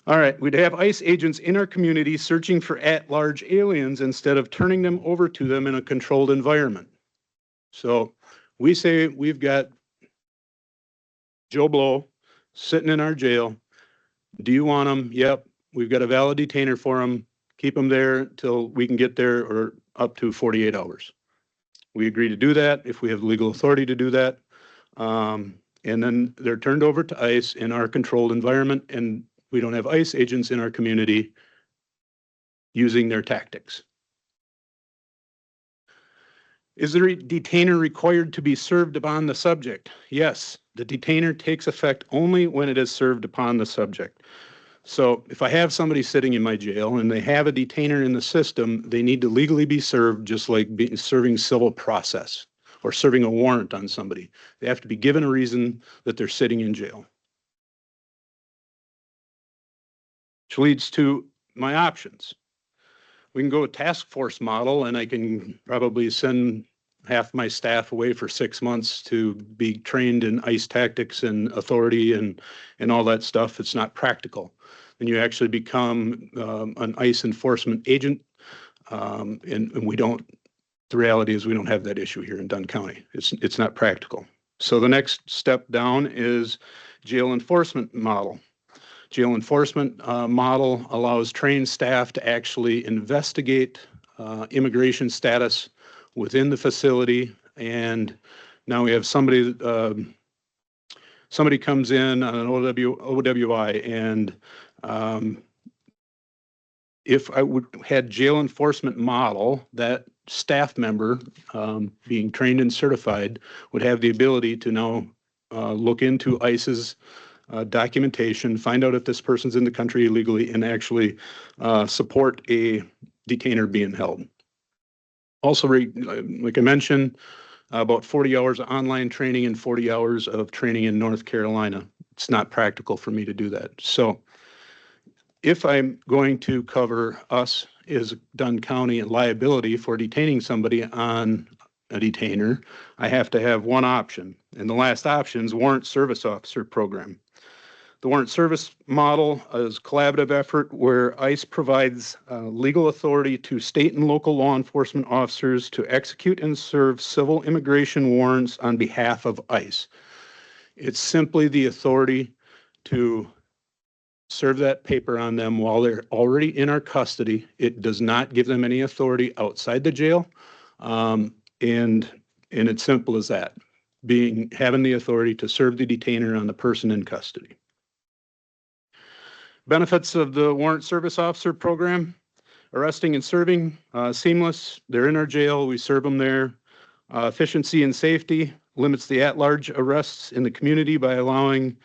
all right, we'd have ICE agents in our community searching for at-large aliens instead of turning them over to them in a controlled environment. So we say we've got Joe Blow sitting in our jail. Do you want him? Yep. We've got a valid detainer for him. Keep him there until we can get there, or up to 48 hours. We agree to do that if we have legal authority to do that. And then they're turned over to ICE in our controlled environment, and we don't have ICE agents in our community using their tactics. Is the detainer required to be served upon the subject? Yes, the detainer takes effect only when it is served upon the subject. So if I have somebody sitting in my jail and they have a detainer in the system, they need to legally be served, just like serving civil process or serving a warrant on somebody. They have to be given a reason that they're sitting in jail. Which leads to my options. We can go a task force model, and I can probably send half my staff away for 6 months to be trained in ICE tactics and authority and all that stuff. It's not practical. And you actually become an ICE enforcement agent, and we don't. The reality is we don't have that issue here in Dunn County. It's not practical. So the next step down is jail enforcement model. Jail enforcement model allows trained staff to actually investigate immigration status within the facility. And now we have somebody comes in on an OWI and if I would had jail enforcement model, that staff member being trained and certified would have the ability to now look into ICE's documentation, find out if this person's in the country illegally, and actually support a detainer being held. Also, like I mentioned, about 40 hours of online training and 40 hours of training in North Carolina. It's not practical for me to do that. So if I'm going to cover us as Dunn County and liability for detaining somebody on a detainer, I have to have one option. And the last option is warrant service officer program. The warrant service model is a collaborative effort where ICE provides legal authority to state and local law enforcement officers to execute and serve civil immigration warrants on behalf of ICE. It's simply the authority to serve that paper on them while they're already in our custody. It does not give them any authority outside the jail. And it's simple as that, having the authority to serve the detainer on the person in custody. Benefits of the warrant service officer program: arresting and serving, seamless. They're in our jail, we serve them there. Efficiency and safety, limits the at-large arrests in the community by allowing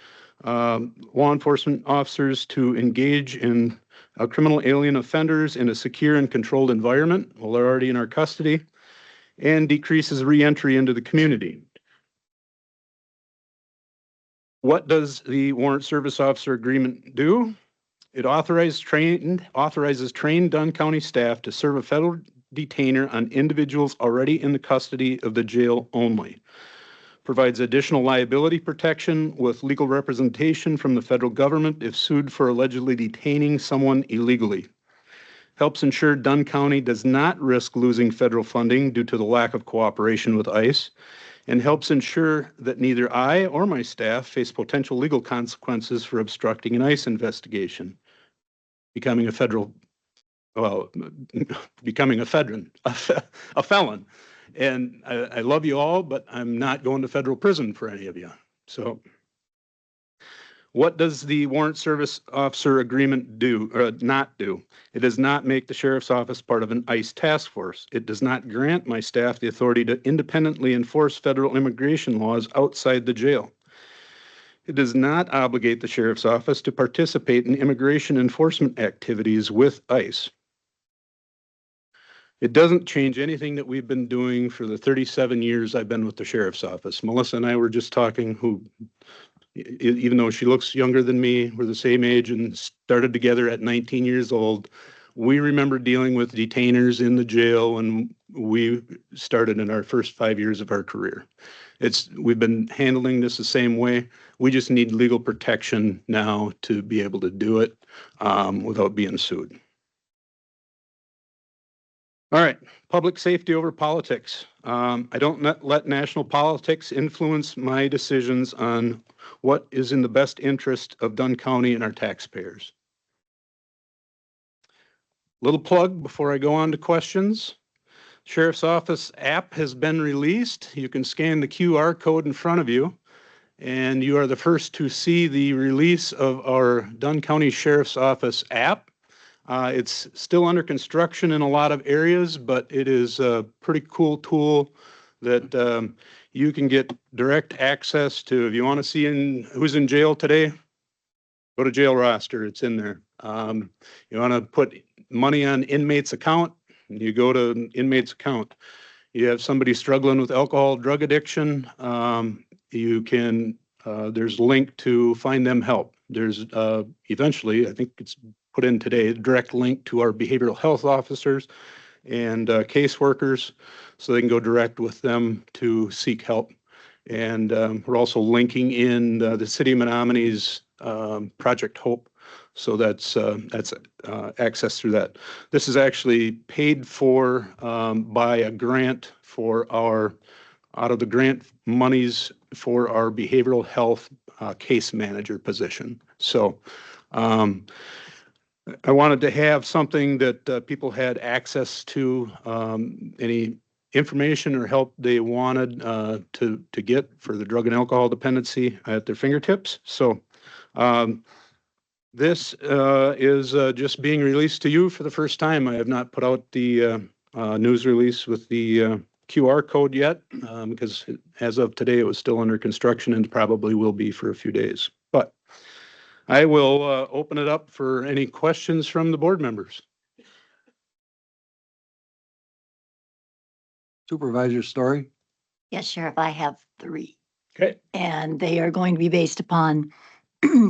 law enforcement officers to engage in criminal alien offenders in a secure and controlled environment while they're already in our custody, and decreases re-entry into the community. What does the warrant service officer agreement do? It authorizes trained Dunn County staff to serve a federal detainer on individuals already in the custody of the jail only. Provides additional liability protection with legal representation from the federal government if sued for allegedly detaining someone illegally. Helps ensure Dunn County does not risk losing federal funding due to the lack of cooperation with ICE, and helps ensure that neither I or my staff face potential legal consequences for obstructing an ICE investigation. Becoming a felon. And I love you all, but I'm not going to federal prison for any of you. So what does the warrant service officer agreement do or not do? It does not make the sheriff's office part of an ICE task force. It does not grant my staff the authority to independently enforce federal immigration laws outside the jail. It does not obligate the sheriff's office to participate in immigration enforcement activities with ICE. It doesn't change anything that we've been doing for the 37 years I've been with the sheriff's office. Melissa and I were just talking, even though she looks younger than me, we're the same age and started together at 19 years old. We remember dealing with detainers in the jail when we started in our first 5 years of our career. We've been handling this the same way. We just need legal protection now to be able to do it without being sued. All right, public safety over politics. I don't let national politics influence my decisions on what is in the best interest of Dunn County and our taxpayers. Little plug before I go on to questions. Sheriff's Office app has been released. You can scan the QR code in front of you, and you are the first to see the release of our Dunn County Sheriff's Office app. It's still under construction in a lot of areas, but it is a pretty cool tool that you can get direct access to. If you want to see who's in jail today, go to jail roster. It's in there. You want to put money on inmate's account, you go to inmate's account. You have somebody struggling with alcohol, drug addiction, you can, there's a link to find them help. There's eventually, I think it's put in today, a direct link to our behavioral health officers and caseworkers, so they can go direct with them to seek help. And we're also linking in the City of Menominee's Project Hope, so that's access through that. This is actually paid for by a grant for out of the grant monies for our behavioral health case manager position. So I wanted to have something that people had access to, any information or help they wanted to get for the drug and alcohol dependency at their fingertips. So This is just being released to you for the first time. I have not put out the news release with the QR code yet, because as of today, it was still under construction and probably will be for a few days. But I will open it up for any questions from the board members. Supervisor Story? Yes, Sheriff, I have 3. Okay. And they are going to be based upon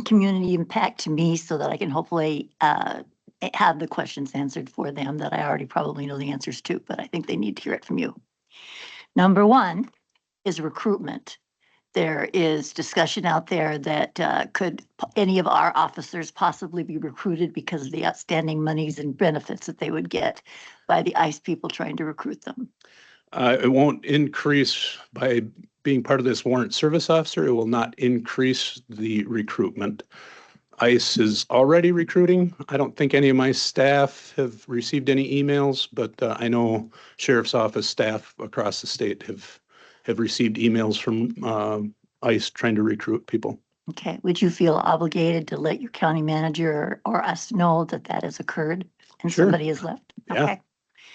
community impact to me so that I can hopefully have the questions answered for them that I already probably know the answers to, but I think they need to hear it from you. Number 1 is recruitment. There is discussion out there that could any of our officers possibly be recruited because of the outstanding monies and benefits that they would get by the ICE people trying to recruit them. It won't increase by being part of this warrant service officer. It will not increase the recruitment. ICE is already recruiting. I don't think any of my staff have received any emails, but I know sheriff's office staff across the state have received emails from ICE trying to recruit people. Okay, would you feel obligated to let your county manager or us know that that has occurred and Sure. somebody has left? Yeah. Okay.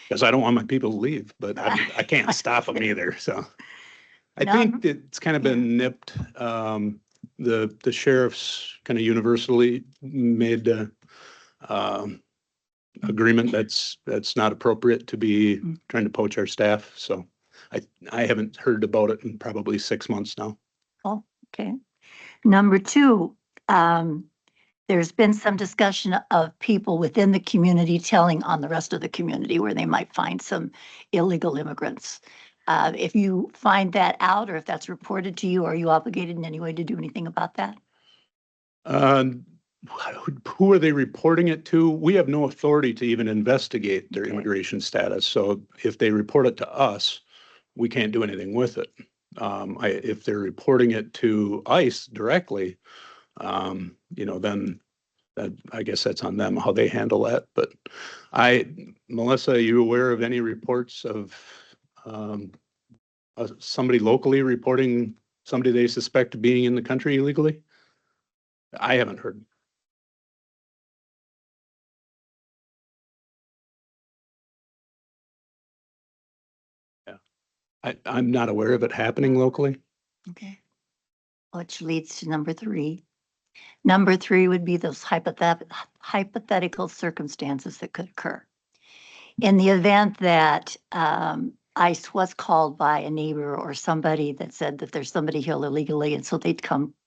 Because I don't want my people to leave, but I can't stop them either, so. I No. think it's kind of been nipped. The sheriff's kind of universally made agreement that's not appropriate to be trying to poach our staff, so I haven't heard about it in probably 6 months now. Oh, okay. Number 2, there's been some discussion of people within the community telling on the rest of the community where they might find some illegal immigrants. If you find that out or if that's reported to you, are you obligated in any way to do anything about that? Who are they reporting it to? We have no authority to even investigate their immigration status. So if they report it to us, we can't do anything with it. If they're reporting it to ICE directly, then I guess that's on them, how they handle that. But Melissa, are you aware of any reports of somebody locally reporting somebody they suspect being in the country illegally? I haven't heard. Yeah, I'm not aware of it happening locally. Okay. Which leads to number 3. Number 3 would be those hypothetical circumstances that could occur. In the event that ICE was called by a neighbor or somebody that said that there's somebody here illegally, and so they'd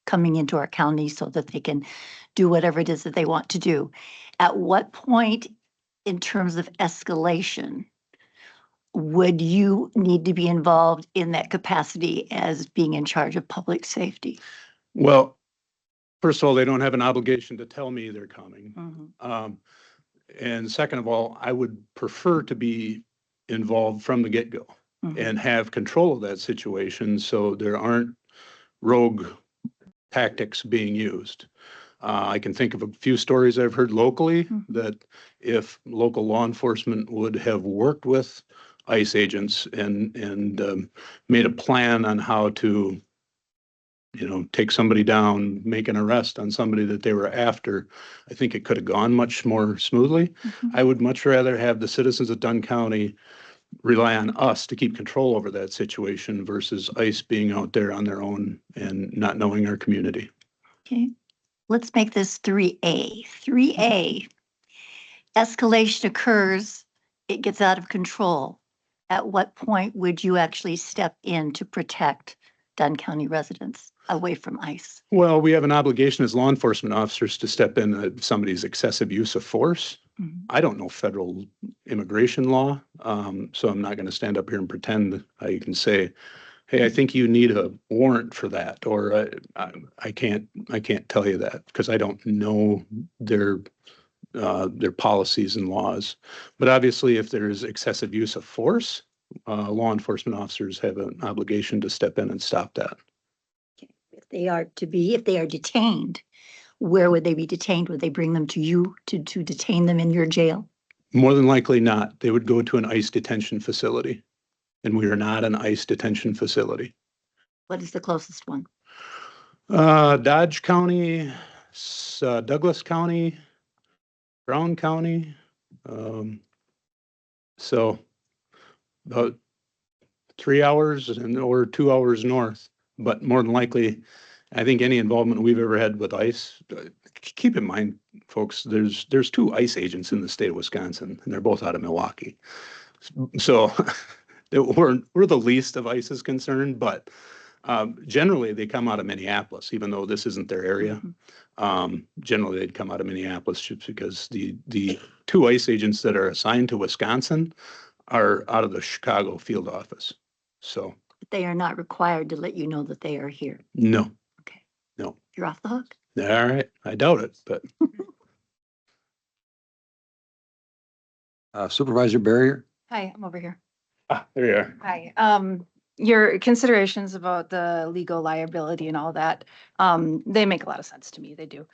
coming into our county so that they can do whatever it is that they want to do. At what point in terms of escalation would you need to be involved in that capacity as being in charge of public safety? Well, first of all, they don't have an obligation to tell me they're coming. And second of all, I would prefer to be involved from the get-go and have control of that situation so there aren't rogue tactics being used. I can think of a few stories I've heard locally that if local law enforcement would have worked with ICE agents and made a plan on how to take somebody down, make an arrest on somebody that they were after, I think it could have gone much more smoothly. I would much rather have the citizens of Dunn County rely on us to keep control over that situation versus ICE being out there on their own and not knowing our community. Okay, let's make this 3A. 3A, escalation occurs, it gets out of control. At what point would you actually step in to protect Dunn County residents away from ICE? Well, we have an obligation as law enforcement officers to step in at somebody's excessive use of force. I don't know federal immigration law, so I'm not going to stand up here and pretend I can say, hey, I think you need a warrant for that, or I can't tell you that because I don't know their policies and laws. But obviously, if there's excessive use of force, law enforcement officers have an obligation to step in and stop that. If they are detained, where would they be detained? Would they bring them to you to detain them in your jail? More than likely not. They would go to an ICE detention facility, and we are not an ICE detention facility. What is the closest one? Dodge County, it's Douglas County, Brown County. So about 3 hours or 2 hours north, but more than likely, I think any involvement we've ever had with ICE, keep in mind, folks, there's 2 ICE agents in the state of Wisconsin, and they're both out of Milwaukee. So we're the least of ICE is concerned, but generally they come out of Minneapolis, even though this isn't their area. Generally they'd come out of Minneapolis just because the 2 ICE agents that are assigned to Wisconsin are out of the Chicago field office. So They are not required to let you know that they are here. no, Okay. no. You're off the hook. All right. I doubt it, but Supervisor Barrier? Hi, I'm over here. there you are. Hi, your considerations about the legal liability and all that, they make a lot of sense to me, they do.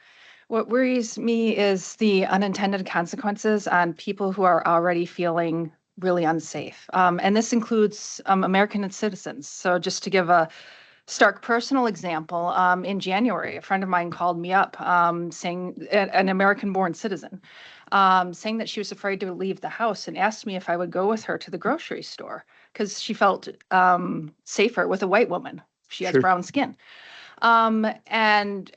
What worries me is the unintended consequences on people who are already feeling really unsafe. And this includes American citizens. So just to give a stark personal example, in January, a friend of mine called me up saying, an American-born citizen, saying that she was afraid to leave the house and asked me if I would go with her to the grocery store because she felt safer with a white woman. She has Sure. brown skin. And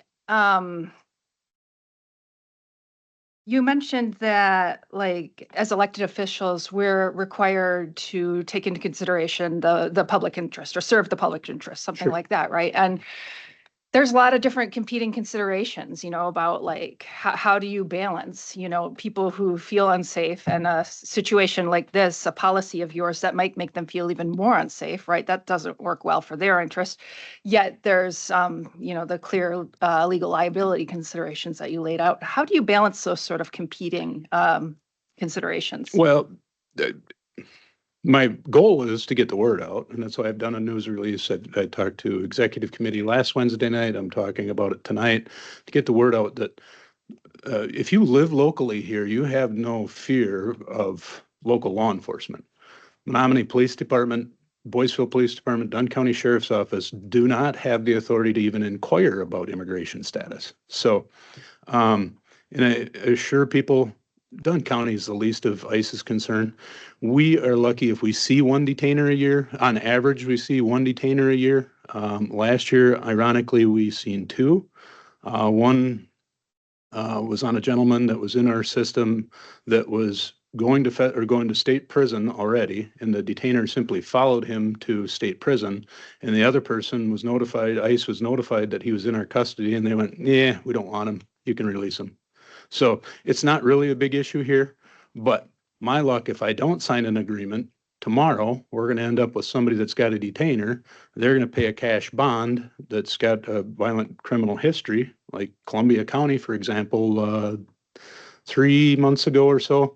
you mentioned that, like, as elected officials, we're required to take into consideration the public interest or serve the public interest, something Sure. like that, right? And there's a lot of different competing considerations, you know, about like how do you balance, you know, people who feel unsafe and a situation like this, a policy of yours that might make them feel even more unsafe, right? That doesn't work well for their interest. Yet there's, you know, the clear legal liability considerations that you laid out. How do you balance those sort of competing considerations? Well, my goal is to get the word out, and that's why I've done a news release. I talked to executive committee last Wednesday night. I'm talking about it tonight to get the word out that if you live locally here, you have no fear of local law enforcement. Menominee Police Department, Boyceville Police Department, Dunn County Sheriff's Office do not have the authority to even inquire about immigration status. So, and I assure people, Dunn County is the least of ICE's concern. We are lucky if we see 1 detainer a year. On average, we see 1 detainer a year. Last year, ironically, we seen 2. One was on a gentleman that was in our system that was going to state prison already, and the detainer simply followed him to state prison. And the other person was notified, ICE was notified that he was in our custody, and they went, "Yeah, we don't want him. You can release him." So it's not really a big issue here, but my luck, if I don't sign an agreement tomorrow, we're going to end up with somebody that's got a detainer. They're going to pay a cash bond that's got a violent criminal history, like Columbia County, for example, 3 months ago or so.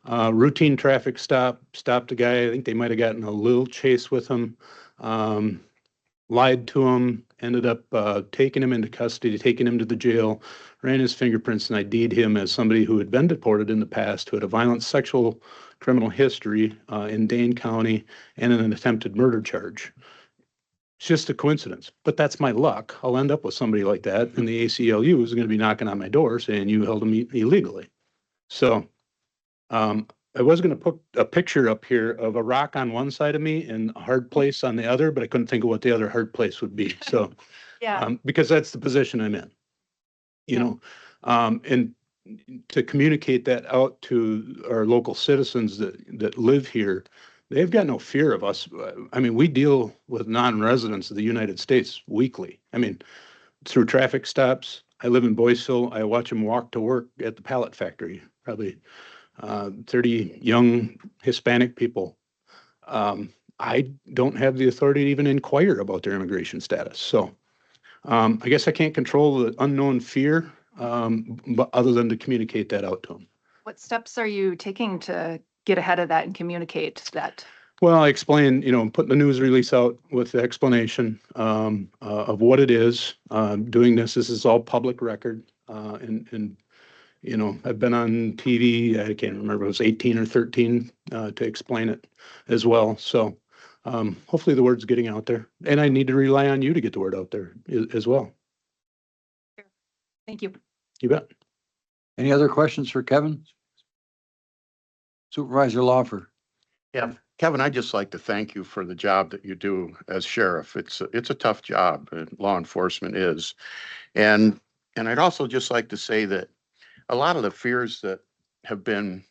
Routine traffic stopped a guy. I think they might have gotten a little chase with him. Lied to him, ended up taking him into custody, taking him to the jail, ran his fingerprints, and ID'd him as somebody who had been deported in the past, who had a violent sexual criminal history in Dane County and an attempted murder charge. It's just a coincidence, but that's my luck. I'll end up with somebody like that, and the ACLU is going to be knocking on my door saying you held him illegally. So I was going to put a picture up here of a rock on one side of me and a hard place on the other, but I couldn't think of what the other hard place would be. So, Yeah. Because that's the position I'm in, you know, and to communicate that out to our local citizens that live here, they've got no fear of us. I mean, we deal with non-residents of the United States weekly. I mean, through traffic stops. I live in Boyceville. I watch them walk to work at the pallet factory, probably 30 young Hispanic people. I don't have the authority to even inquire about their immigration status. So I guess I can't control the unknown fear, but other than to communicate that out to them. What steps are you taking to get ahead of that and communicate that? Well, I explain, you know, putting the news release out with the explanation of what it is. Doing this is all public record, and you know, I've been on TV. I can't remember, it was 18 or 13 to explain it as well. So hopefully the word's getting out there, and I need to rely on you to get the word out there as well. Thank you. You bet. Any other questions for Kevin? Supervisor Lawfer. Yeah, Kevin, I'd just like to thank you for the job that you do as sheriff. It's a tough job, law enforcement is. And I'd also just like to say that a lot of the fears that have been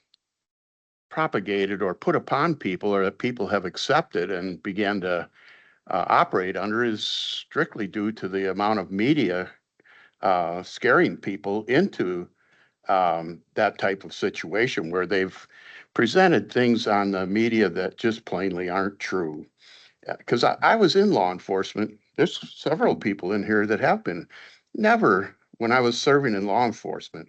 propagated or put upon people or that people have accepted and began to operate under is strictly due to the amount of media scaring people into that type of situation where they've presented things on the media that just plainly aren't true. Because I was in law enforcement. There's several people in here that have been. Never, when I was serving in law enforcement,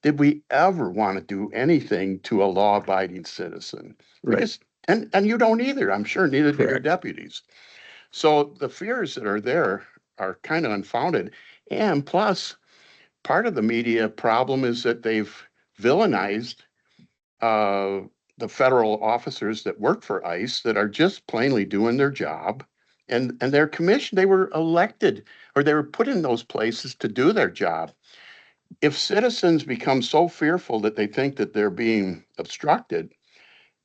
did we ever want to do anything to a law-abiding citizen. We Right. just, and you don't either. I'm sure neither do your Correct. deputies. So the fears that are there are kind of unfounded. And plus, part of the media problem is that they've villainized uh, the federal officers that work for ICE that are just plainly doing their job. And their commission, they were elected or they were put in those places to do their job. If citizens become so fearful that they think that they're being obstructed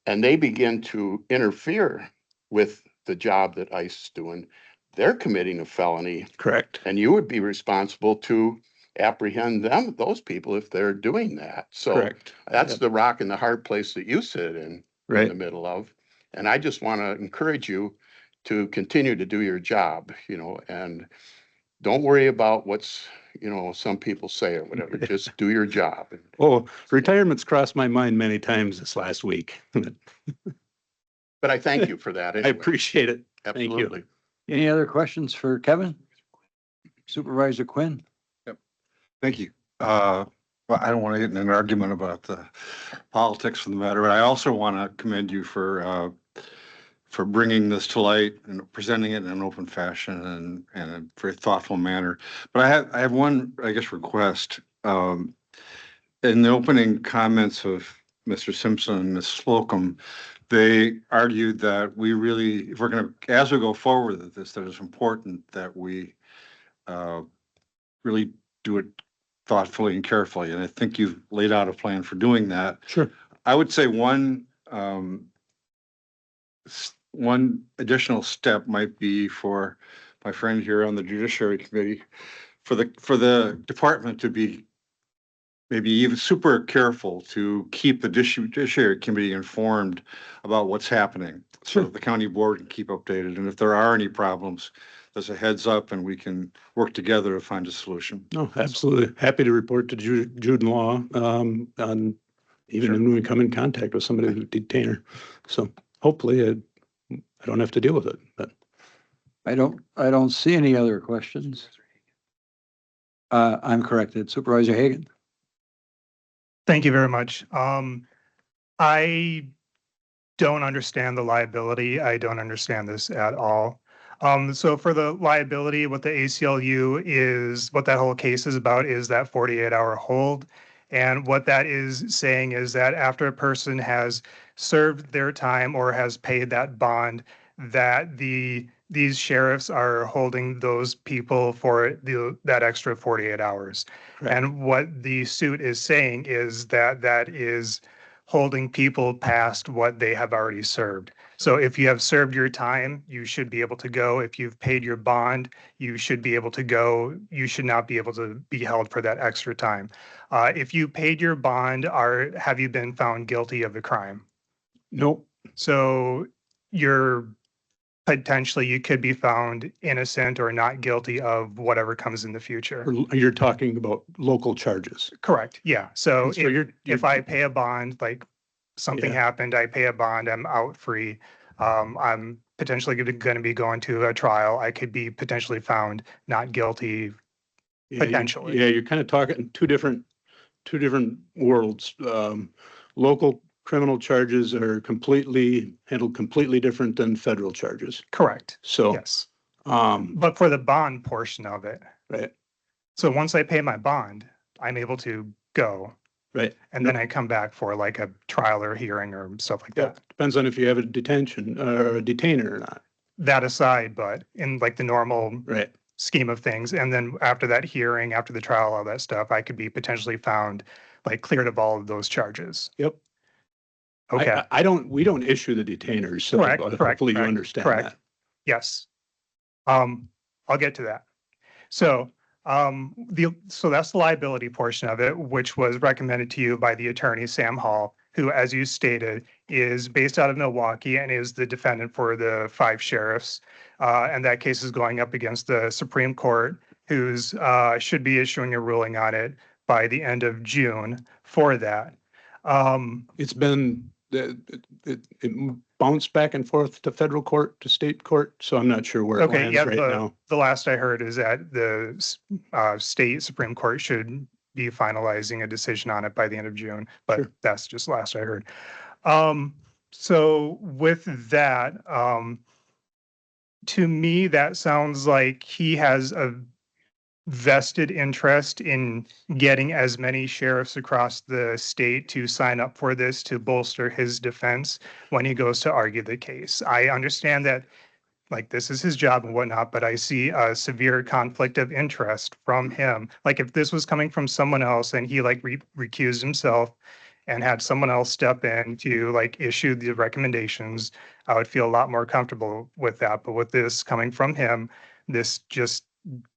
and they begin to interfere with the job that ICE is doing, they're committing a felony. Correct. And you would be responsible to apprehend those people if they're doing that. So Correct. that's Yep. the rock and the hard place that you sit in Right. the middle of. And I just want to encourage you to continue to do your job, and don't worry about what's, some people say or whatever. Just do your job. Oh, retirement's crossed my mind many times this last week. But I thank you for that. I Anyway. appreciate it. Thank you. Absolutely. Any other questions for Kevin? Supervisor Quinn? Thank you. Well, I don't want to get in an argument about the politics of the matter, but I also want to commend you for bringing this to light and presenting it in an open fashion and a very thoughtful manner. But I have one, I guess, request. In the opening comments of Mr. Simpson and Ms. Slocum, they argued that we really, if we're going to, as we go forward with this, that it's important that we really do it thoughtfully and carefully. And I think you've laid out a plan for doing that. Sure. I would say one additional step might be for my friend here on the Judiciary Committee, for the department to be maybe even super careful to keep the Judiciary Committee informed about what's happening. So that the county board can keep updated. And if there are any problems, there's a heads up and we can work together to find a solution. No, absolutely. Happy to report to Jude and Law on even when we come in contact with somebody who's a detainer. So hopefully I don't have to deal with it, but. I don't see any other questions. I'm corrected. Supervisor Hagan? Thank you very much. I don't understand the liability. I don't understand this at all. So for the liability, what the ACLU is, what that whole case is about is that 48-hour hold. And what that is saying is that after a person has served their time or has paid that bond, that these sheriffs are holding those people for that extra 48 hours. Right. And what the suit is saying is that is holding people past what they have already served. So if you have served your time, you should be able to go. If you've paid your bond, you should be able to go. You should not be able to be held for that extra time. If you paid your bond, have you been found guilty of the crime? Nope. So potentially you could be found innocent or not guilty of whatever comes in the future. You're talking about local charges. Correct. Yeah. So you're if I pay a bond, like something Yeah. happened, I pay a bond, I'm out free. I'm potentially going to be going to a trial. I could be potentially found not guilty. Potentially. Yeah, you're kind of talking two different worlds. Local criminal charges are handled completely different than federal charges. Correct. So, Yes. um, But for the bond portion of it, right, so once I pay my bond, I'm able to go. right. And then I come back for like a trial or hearing or stuff like Yeah, that. depends on if you have a detention or a detainer or not. That aside, but in like the normal Right. scheme of things. And then after that hearing, after the trial, all that stuff, I could be potentially found like cleared of all of those charges. Yep. Okay. We don't issue the detainers, so Correct, hopefully you correct, understand correct. that. Yes. I'll get to that. So, so that's the liability portion of it, which was recommended to you by the attorney, Sam Hall, who, as you stated, is based out of Milwaukee and is the defendant for the 5 sheriffs. And that case is going up against the Supreme Court, who's should be issuing a ruling on it by the end of June for that. It's been, it bounced back and forth to federal court, to state court, so I'm not sure where it Okay, lands yeah, right now. the last I heard is that the state Supreme Court should be finalizing a decision on it by the end of June, but Sure. that's just last I heard. So with that, to me, that sounds like he has a vested interest in getting as many sheriffs across the state to sign up for this to bolster his defense when he goes to argue the case. I understand that like this is his job and whatnot, but I see a severe conflict of interest from him. Like if this was coming from someone else and he like recused himself and had someone else step in to like issue the recommendations, I would feel a lot more comfortable with that. But with this coming from him, this just,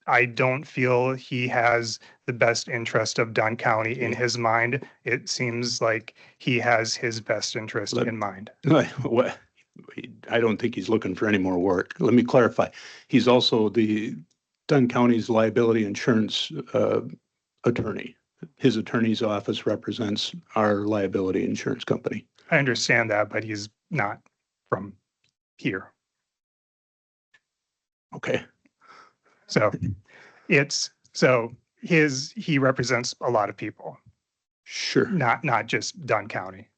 I don't feel he has the best interest of Dunn County in his mind. It seems like he has his best interest in mind. What? I don't think he's looking for any more work. Let me clarify. He's also the Dunn County's liability insurance attorney. His attorney's office represents our liability insurance company. I understand that, but he's not from here. Okay. So he represents a lot of people, Sure. not just Dunn County.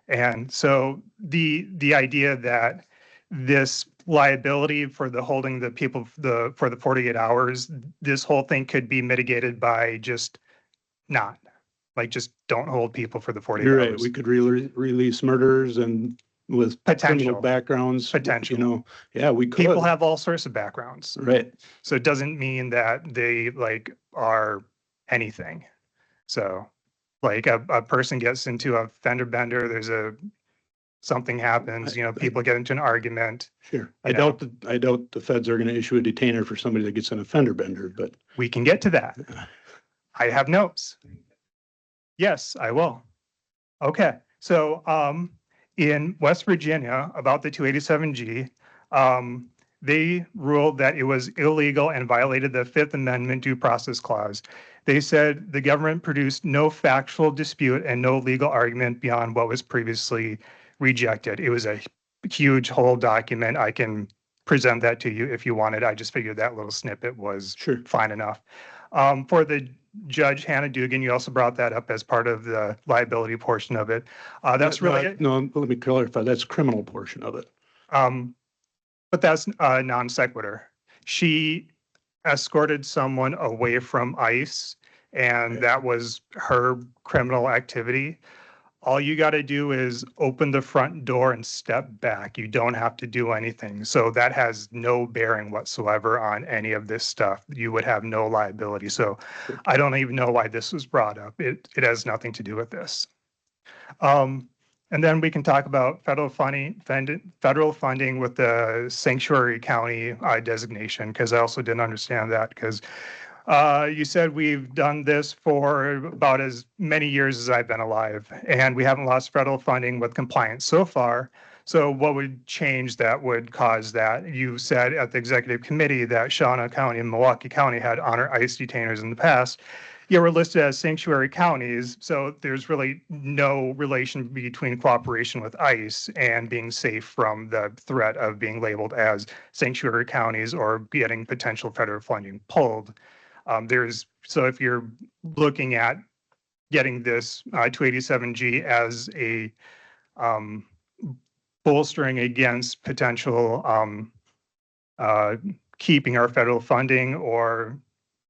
And so the idea that this liability for the holding the people for the 48 hours, this whole thing could be mitigated by just don't hold people for the 48 You're hours. right. We could release murderers and with criminal backgrounds. Potential. You know, yeah, we could. People have all sorts of backgrounds. Right. So it doesn't mean that they like are anything. So like a person gets into a fender bender, something happens, people get into an argument. Sure. I doubt the feds are going to issue a detainer for somebody that gets in a fender bender, but we can get to that. I have notes. Yes, I will. Okay. So in West Virginia about the 287G, they ruled that it was illegal and violated the Fifth Amendment due process clause. They said the government produced no factual dispute and no legal argument beyond what was previously rejected. It was a huge whole document. I can present that to you if you wanted. I just figured that little snippet was fine enough. For the Judge Hannah Dugan, you also brought that up as part of the liability portion of it. That's really it. No, let me clarify. That's criminal portion of it. But that's non sequitur. She escorted someone away from ICE, and that was her criminal activity. All you got to do is open the front door and step back. You don't have to do anything. So that has no bearing whatsoever on any of this stuff. You would have no liability. So I don't even know why this was brought up. It has nothing to do with this. And then we can talk about federal funding with the sanctuary county designation, because I also didn't understand that, because you said we've done this for about as many years as I've been alive, and we haven't lost federal funding with compliance so far. So what would change that would cause that? You said at the executive committee that Shawano County and Milwaukee County had honor ICE detainers in the past. You were listed as sanctuary counties, so there's really no relation between cooperation with ICE and being safe from the threat of being labeled as sanctuary counties or getting potential federal funding pulled. So if you're looking at getting this 287G as a bolstering against potential keeping our federal funding or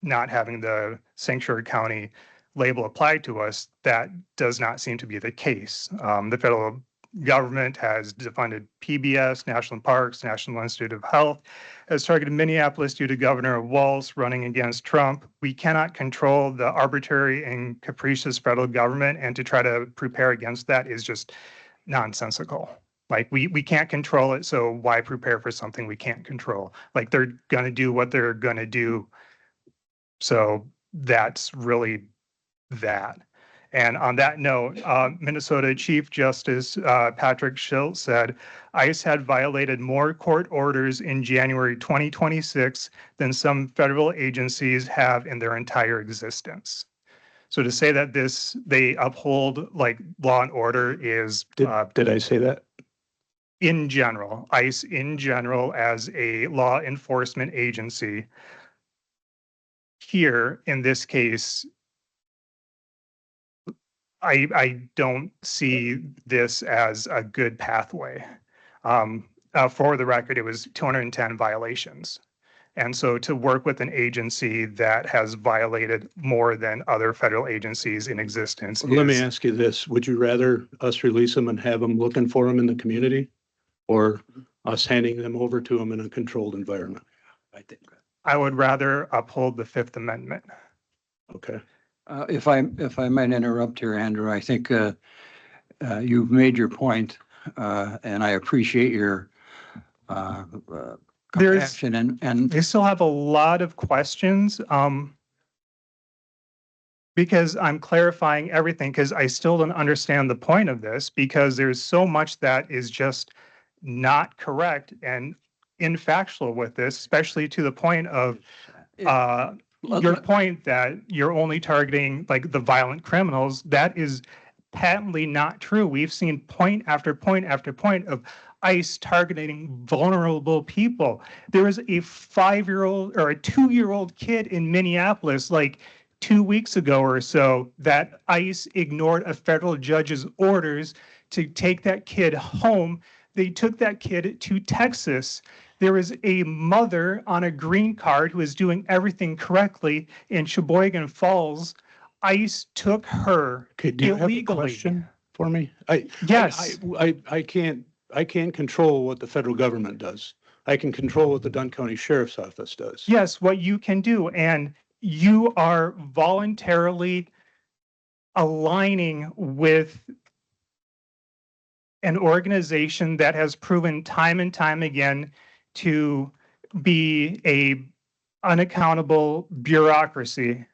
not having the sanctuary county label applied to us, that does not seem to be the case. The federal government has defunded PBS, National Parks, National Institute of Health, has targeted Minneapolis due to Governor Walz running against Trump. We cannot control the arbitrary and capricious federal government, and to try to prepare against that is just nonsensical. Like we can't control it, so why prepare for something we can't control? Like they're gonna do what they're gonna do. So that's really that. And on that note, Minnesota Chief Justice Patrick Schilt said ICE had violated more court orders in January 2026 than some federal agencies have in their entire existence. So to say that they uphold like law and order is Did I say that? in general, ICE in general as a law enforcement agency. Here, in this case, I don't see this as a good pathway. For the record, it was 210 violations. And so to work with an agency that has violated more than other federal agencies in existence. Let me ask you this. Would you rather us release them and have them looking for them in the community, or us handing them over to them in a controlled environment? I would rather uphold the Fifth Amendment. Okay. If I might interrupt here, Andrew, I think you've made your point, and I appreciate your compassion and They still have a lot of questions because I'm clarifying everything, because I still don't understand the point of this, because there's so much that is just not correct and infactual with this, especially to the point of your point that you're only targeting like the violent criminals. That is patently not true. We've seen point after point after point of ICE targeting vulnerable people. There was a 5-year-old or a 2-year-old kid in Minneapolis like 2 weeks ago or so that ICE ignored a federal judge's orders to take that kid home. They took that kid to Texas. There is a mother on a green card who is doing everything correctly in Sheboygan Falls. ICE took her Do you have a illegally. question for me? Yes. I can't control what the federal government does. I can control what the Dunn County Sheriff's Office does. Yes, what you can do. And you are voluntarily aligning with an organization that has proven time and time again to be a unaccountable bureaucracy.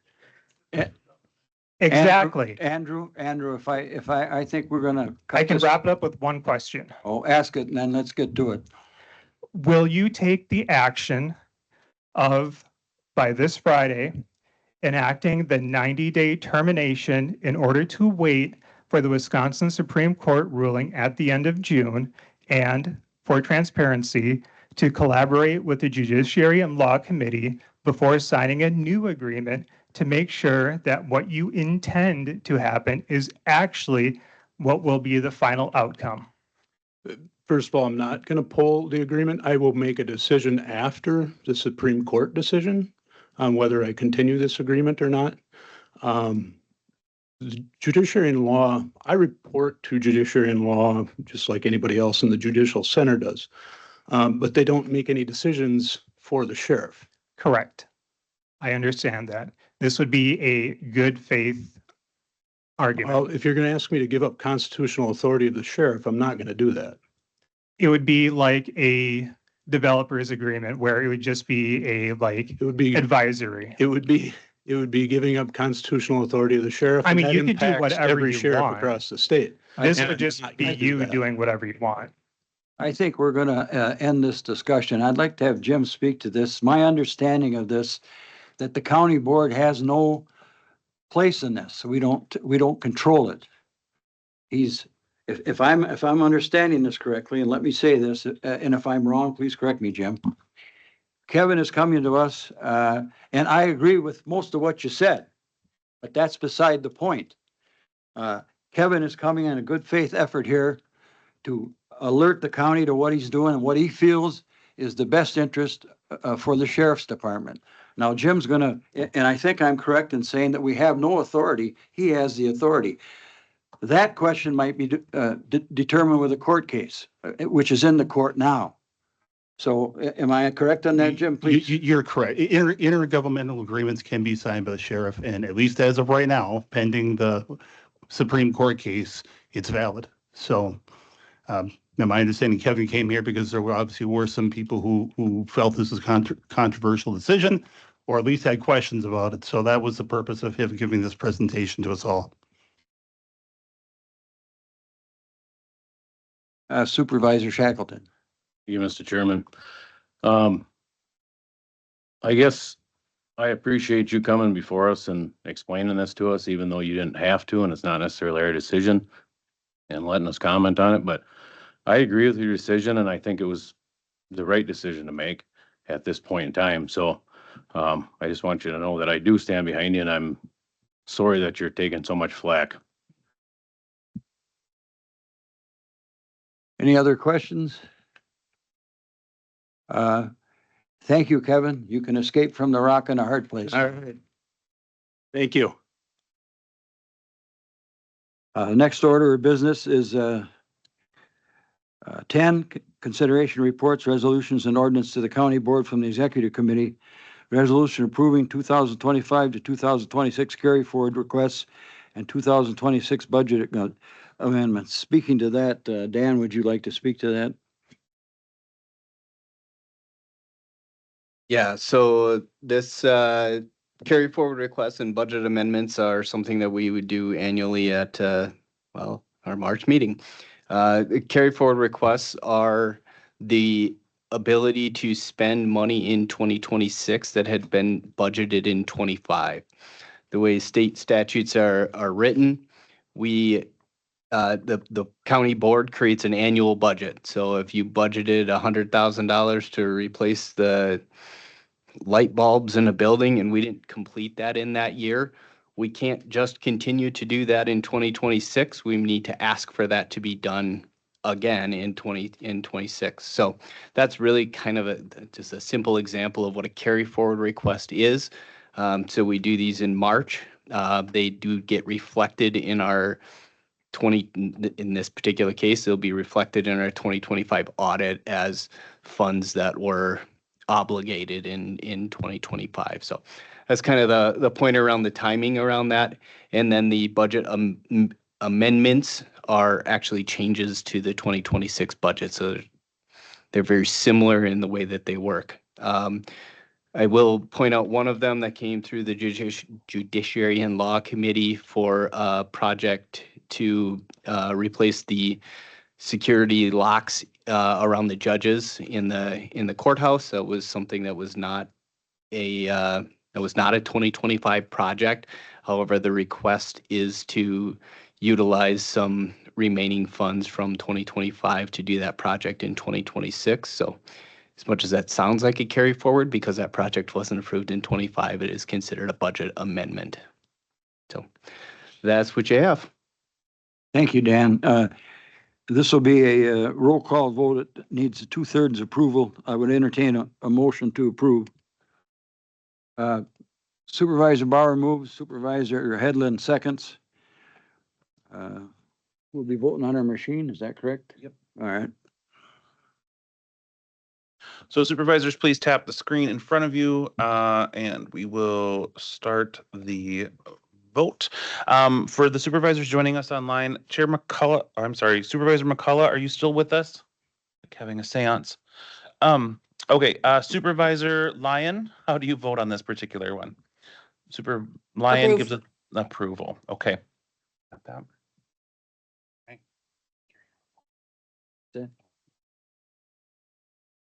Exactly. Andrew, if I think we're gonna. I can wrap it up with one question. Oh, ask it and then let's get to it. Will you take the action of, by this Friday, enacting the 90-day termination in order to wait for the Wisconsin Supreme Court ruling at the end of June, and for transparency, to collaborate with the Judiciary and Law Committee before signing a new agreement to make sure that what you intend to happen is actually what will be the final outcome? First of all, I'm not going to pull the agreement. I will make a decision after the Supreme Court decision on whether I continue this agreement or not. The Judiciary and Law, I report to Judiciary and Law just like anybody else in the Judicial Center does, but they don't make any decisions for the sheriff. Correct. I understand that. This would be a good faith argument. Well, if you're going to ask me to give up constitutional authority of the sheriff, I'm not going to do that. It would be like a developers agreement where it would just be a It would be advisory. It would be giving up constitutional authauthority of the sheriff. I mean, and you that could do impacts whatever every you sheriff want across the state. This And would just I'm not be gonna do you that. doing whatever you want. I think we're gonna end this discussion. I'd like to have Jim speak to this. My understanding of this, that the county board has no place in this. We don't control it. If I'm understanding this correctly, and let me say this, and if I'm wrong, please correct me, Jim. Kevin is coming to us, and I agree with most of what you said, but that's beside the point. Kevin is coming in a good faith effort here to alert the county to what he's doing and what he feels is the best interest for the sheriff's department. Now, Jim's gonna, and I think I'm correct in saying that we have no authority. He has the authority. That question might be determined with a court case, which is in the court now. So am I correct on that, Jim, please? You're correct. Intergovernmental agreements can be signed by the sheriff, and at least as of right now, pending the Supreme Court case, it's valid. So, now my understanding, Kevin came here because there obviously were some people who felt this was a controversial decision, or at least had questions about it. So that was the purpose of him giving this presentation to us all. Supervisor Shackleton. Thank you, Mr. Chairman. I guess I appreciate you coming before us and explaining this to us, even though you didn't have to, and it's not necessarily our decision, and letting us comment on it. But I agree with your decision, and I think it was the right decision to make at this point in time. So I just want you to know that I do stand behind you, and I'm sorry that you're taking so much flack. Any other questions? Thank you, Kevin. You can escape from the rock and a hard place. All right. Thank you. Next order of business is 10, consideration reports, resolutions, and ordinance to the county board from the executive committee. Resolution approving 2025 to 2026 carry forward requests and 2026 budget amendments. Speaking to that, Dan, would you like to speak to that? Yeah, so this carry forward requests and budget amendments are something that we would do annually at, well, our March meeting. Carry forward requests are the ability to spend money in 2026 that had been budgeted in 25. The way state statutes are written, we the county board creates an annual budget. So if you budgeted $100,000 to replace the light bulbs in a building and we didn't complete that in that year, we can't just continue to do that in 2026. We need to ask for that to be done again in 26. So that's really kind of just a simple example of what a carry forward request is. So we do these in March. They do get reflected in our in this particular case, they'll be reflected in our 2025 audit as funds that were obligated in 2025. So that's kind of the point around the timing around that. And then the budget amendments are actually changes to the 2026 budget. So they're very similar in the way that they work. I will point out one of them that came through the Judiciary and Law Committee for a project to replace the security locks around the judges in the courthouse. That was something that was not a 2025 project. However, the request is to utilize some remaining funds from 2025 to do that project in 2026. So as much as that sounds like a carry forward, because that project wasn't approved in 25, it is considered a budget amendment. So that's what you have. Thank you, Dan. This will be a roll call vote. It needs a 2/3 approval. I would entertain a motion to approve. Supervisor Bauer moves, Supervisor Headland seconds. We'll be voting on our machine, is that correct? Yep. All right. So supervisors, please tap the screen in front of you, and we will start the vote. For the supervisors joining us online, Supervisor McCullough, are you still with us? Like having a seance. Okay, Supervisor Lyon, how do you vote on this particular one? Super Lyon gives an approval. Okay. Got that. Okay.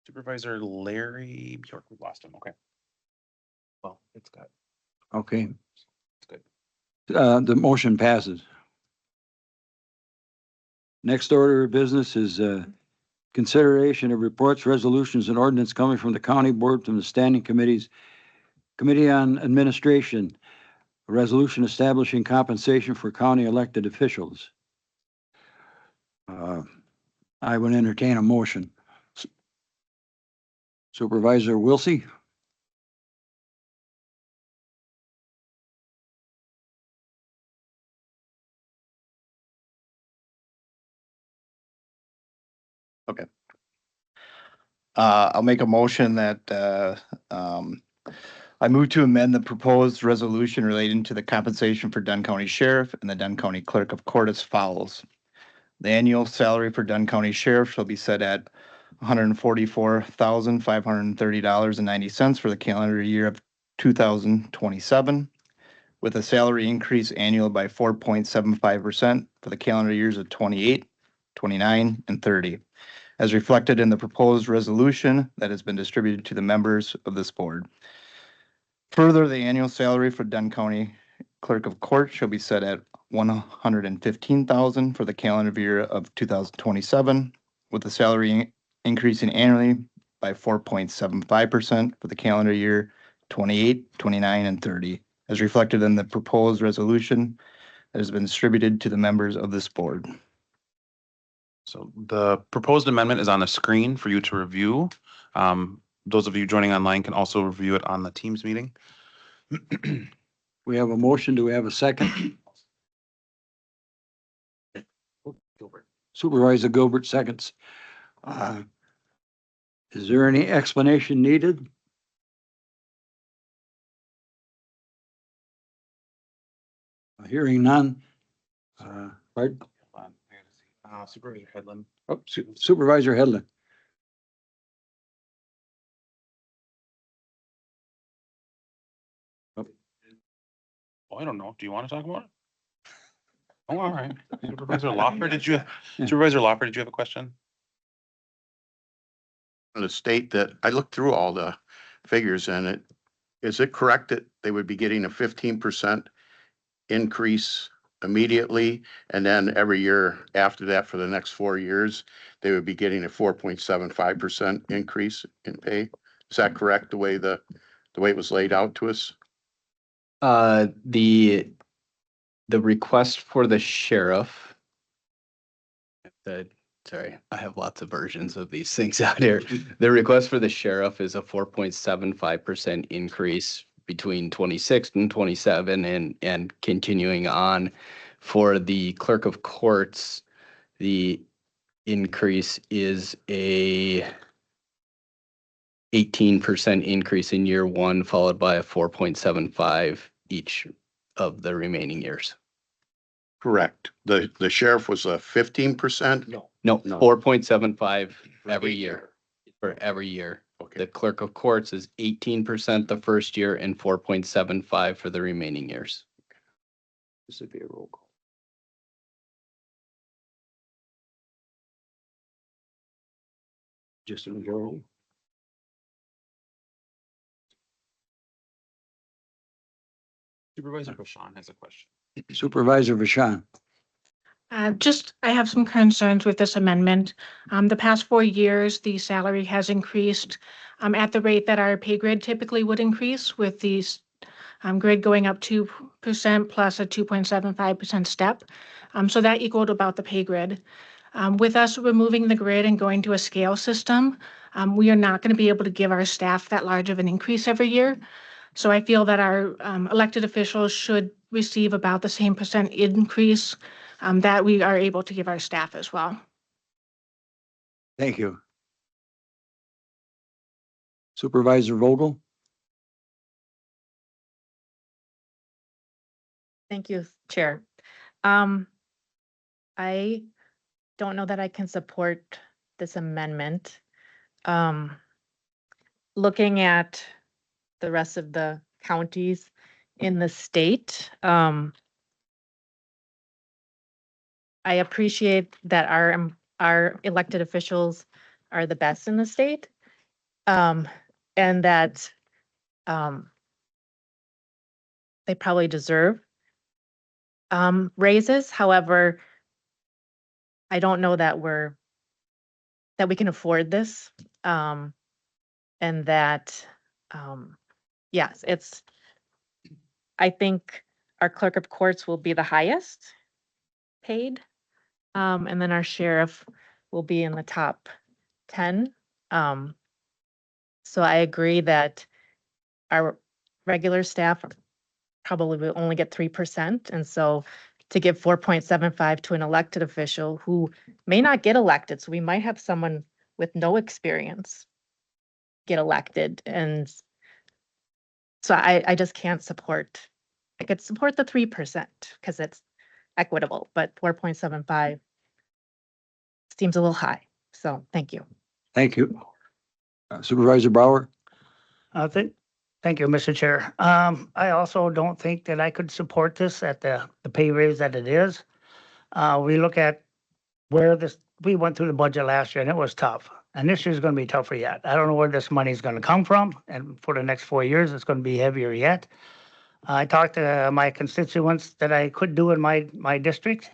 Supervisor Larry Bjork, we lost him. Okay. Well, it's got. Okay. It's good. The motion passes. Next order of business is consideration of reports, resolutions, and ordinance coming from the county board, from the standing committees, Committee on Administration, a resolution establishing compensation for county elected officials. I would entertain a motion. Supervisor Wilsey? I'll make a motion that, I move to amend the proposed resolution relating to the compensation for Dunn County Sheriff and the Dunn County Clerk of Court as follows. The annual salary for Dunn County Sheriff shall be set at $144,530.90 for the calendar year of 2027, with a salary increase annual by 4.75% for the calendar years of 28, 29, and 30, as reflected in the proposed resolution that has been distributed to the members of this board. Further, the annual salary for Dunn County Clerk of Court shall be set at $115,000 for the calendar year of 2027, with the salary increasing annually by 4.75% for the calendar year 28, 29, and 30, as reflected in the proposed resolution that has been distributed to the members of this board. So the proposed amendment is on the screen for you to review. Those of you joining online can also review it on the Teams meeting. We have a motion. Do we have a second? Supervisor Gilbert seconds. Is there any explanation needed? Hearing none. Pardon? Supervisor Headland. Oh, Supervisor Headland. Oh, I don't know. Do you want to talk about it? Oh, all right. Supervisor Loffer, Supervisor Loffer, did you have a question? The state that, I looked through all the figures and is it correct that they would be getting a 15% increase immediately? And then every year after that, for the next 4 years, they would be getting a 4.75% increase in pay? Is that correct, the way it was laid out to us? The request for the sheriff, sorry, I have lots of versions of these things out here. The request for the sheriff is a 4.75% increase between 26 and 27 and continuing on. For the clerk of courts, the increase is a 18% increase in year one, followed by a 4.75 each of the remaining years. Correct. The sheriff was a 15%? No, 4.75 every year, for every year. Okay. The clerk of courts is 18% the first year and 4.75 for the remaining years. This would be a roll call. Just a majority. Supervisor Bashan has a question. Supervisor Vashon. I have some concerns with this amendment. The past 4 years, the salary has increased at the rate that our pay grid typically would increase, with the grid going up 2% plus a 2.75% step. So that equaled about the pay grid. With us removing the grid and going to a scale system, we are not going to be able to give our staff that large of an increase every year. So I feel that our elected officials should receive about the same percent increase that we are able to give our staff as well. Thank you. Supervisor Vogel. Thank you, Chair. I don't know that I can support this amendment. Looking at the rest of the counties in the state, I appreciate that our elected officials are the best in the state, and that they probably deserve raises. However, I don't know that we can afford this, and that yes, I think our clerk of courts will be the highest paid, and then our sheriff will be in the top 10. So I agree that our regular staff probably will only get 3%, and so to give 4.75 to an elected official who may not get elected. So we might have someone with no experience get elected. And so I just can't support, I could support the 3% because it's equitable, but 4.75 seems a little high. So thank you. Thank you. Supervisor Bauer? Thank you, Mr. Chair. I also don't think that I could support this at the pay raise that it is. We look at where we went through the budget last year and it was tough. And this year's gonna be tougher yet. I don't know where this money's gonna come from, and for the next 4 years, it's gonna be heavier yet. I talked to my constituents that I could do in my district,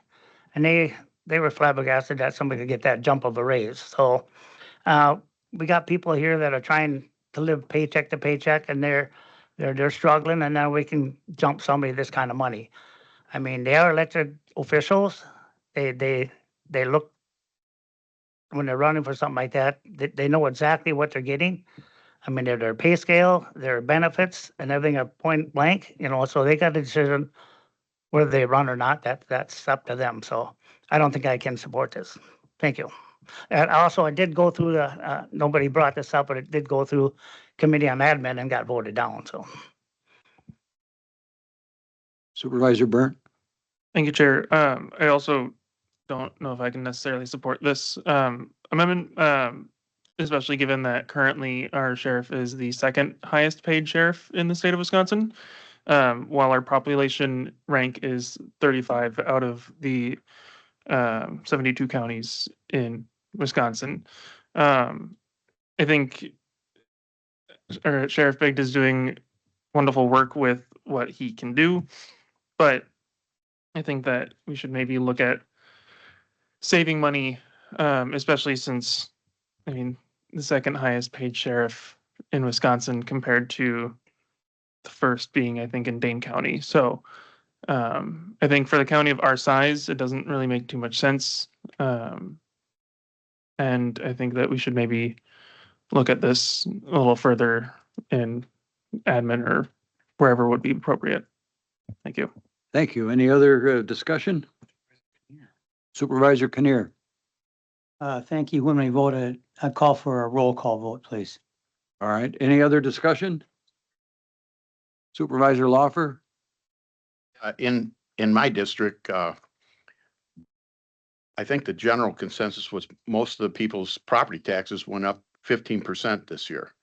and they were flabbergasted that somebody could get that jump of a raise. So, we got people here that are trying to live paycheck to paycheck, and they're struggling, and now we can jump somebody this kind of money. I mean, they are elected officials. They look, when they're running for something like that, they know exactly what they're getting. I mean, their pay scale, their benefits, and everything are point blank, so they got a decision whether they run or not. That's up to them. So I don't think I can support this. Thank you. And also, I did go through nobody brought this up, but it did go through Committee on Admin and got voted down, so. Supervisor Burnt? Thank you, Chair. I also don't know if I can necessarily support this amendment, especially given that currently our sheriff is the second highest paid sheriff in the state of Wisconsin, while our population rank is 35 out of the 72 counties in Wisconsin. I think Sheriff Biggs is doing wonderful work with what he can do, but I think that we should maybe look at saving money, especially since, I mean, the second highest paid sheriff in Wisconsin compared to the first being, I think, in Dane County. So I think for the county of our size, it doesn't really make too much sense. And I think that we should maybe look at this a little further in admin or wherever would be appropriate. Thank you. Thank you. Any other discussion? Supervisor Kinnear? Thank you. When we voted, I call for a roll call vote, please. All right. Any other discussion? Supervisor Lawfer? In my district, I think the general consensus was most of the people's property taxes went up 15% this year.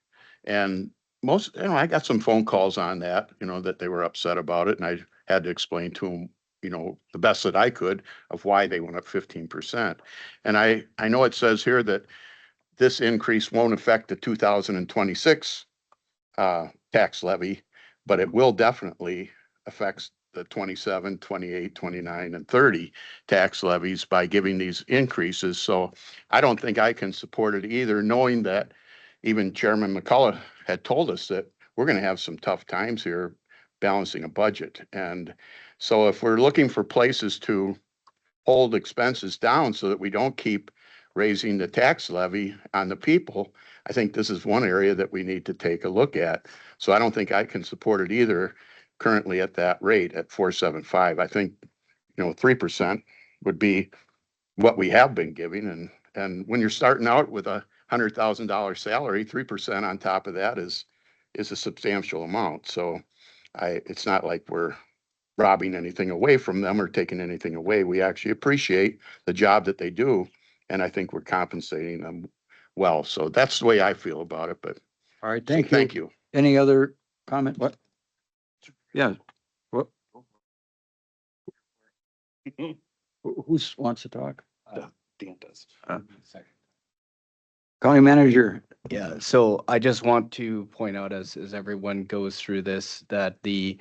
And most, I got some phone calls on that, that they were upset about it. And I had to explain to them, the best that I could of why they went up 15%. And I know it says here that this increase won't affect the 2026 tax levy, but it will definitely affect the 27, 28, 29, and 30 tax levies by giving these increases. So I don't think I can support it either, knowing that even Chairman McCullough had told us that we're going to have some tough times here balancing a budget. And so if we're looking for places to hold expenses down so that we don't keep raising the tax levy on the people, I think this is one area that we need to take a look at. So I don't think I can support it either currently at that rate at 4.75. I think, 3% would be what we have been giving. And when you're starting out with $100,000 salary, 3% on top of that is a substantial amount. So it's not like we're robbing anything away from them or taking anything away. We actually appreciate the job that they do. And I think we're compensating them well. So that's the way I feel about it, but. All right, Thank you. Any other comment? What? Yeah. What? Who wants to talk? Dan does. County manager. Yeah, so I just want to point out as everyone goes through this, that the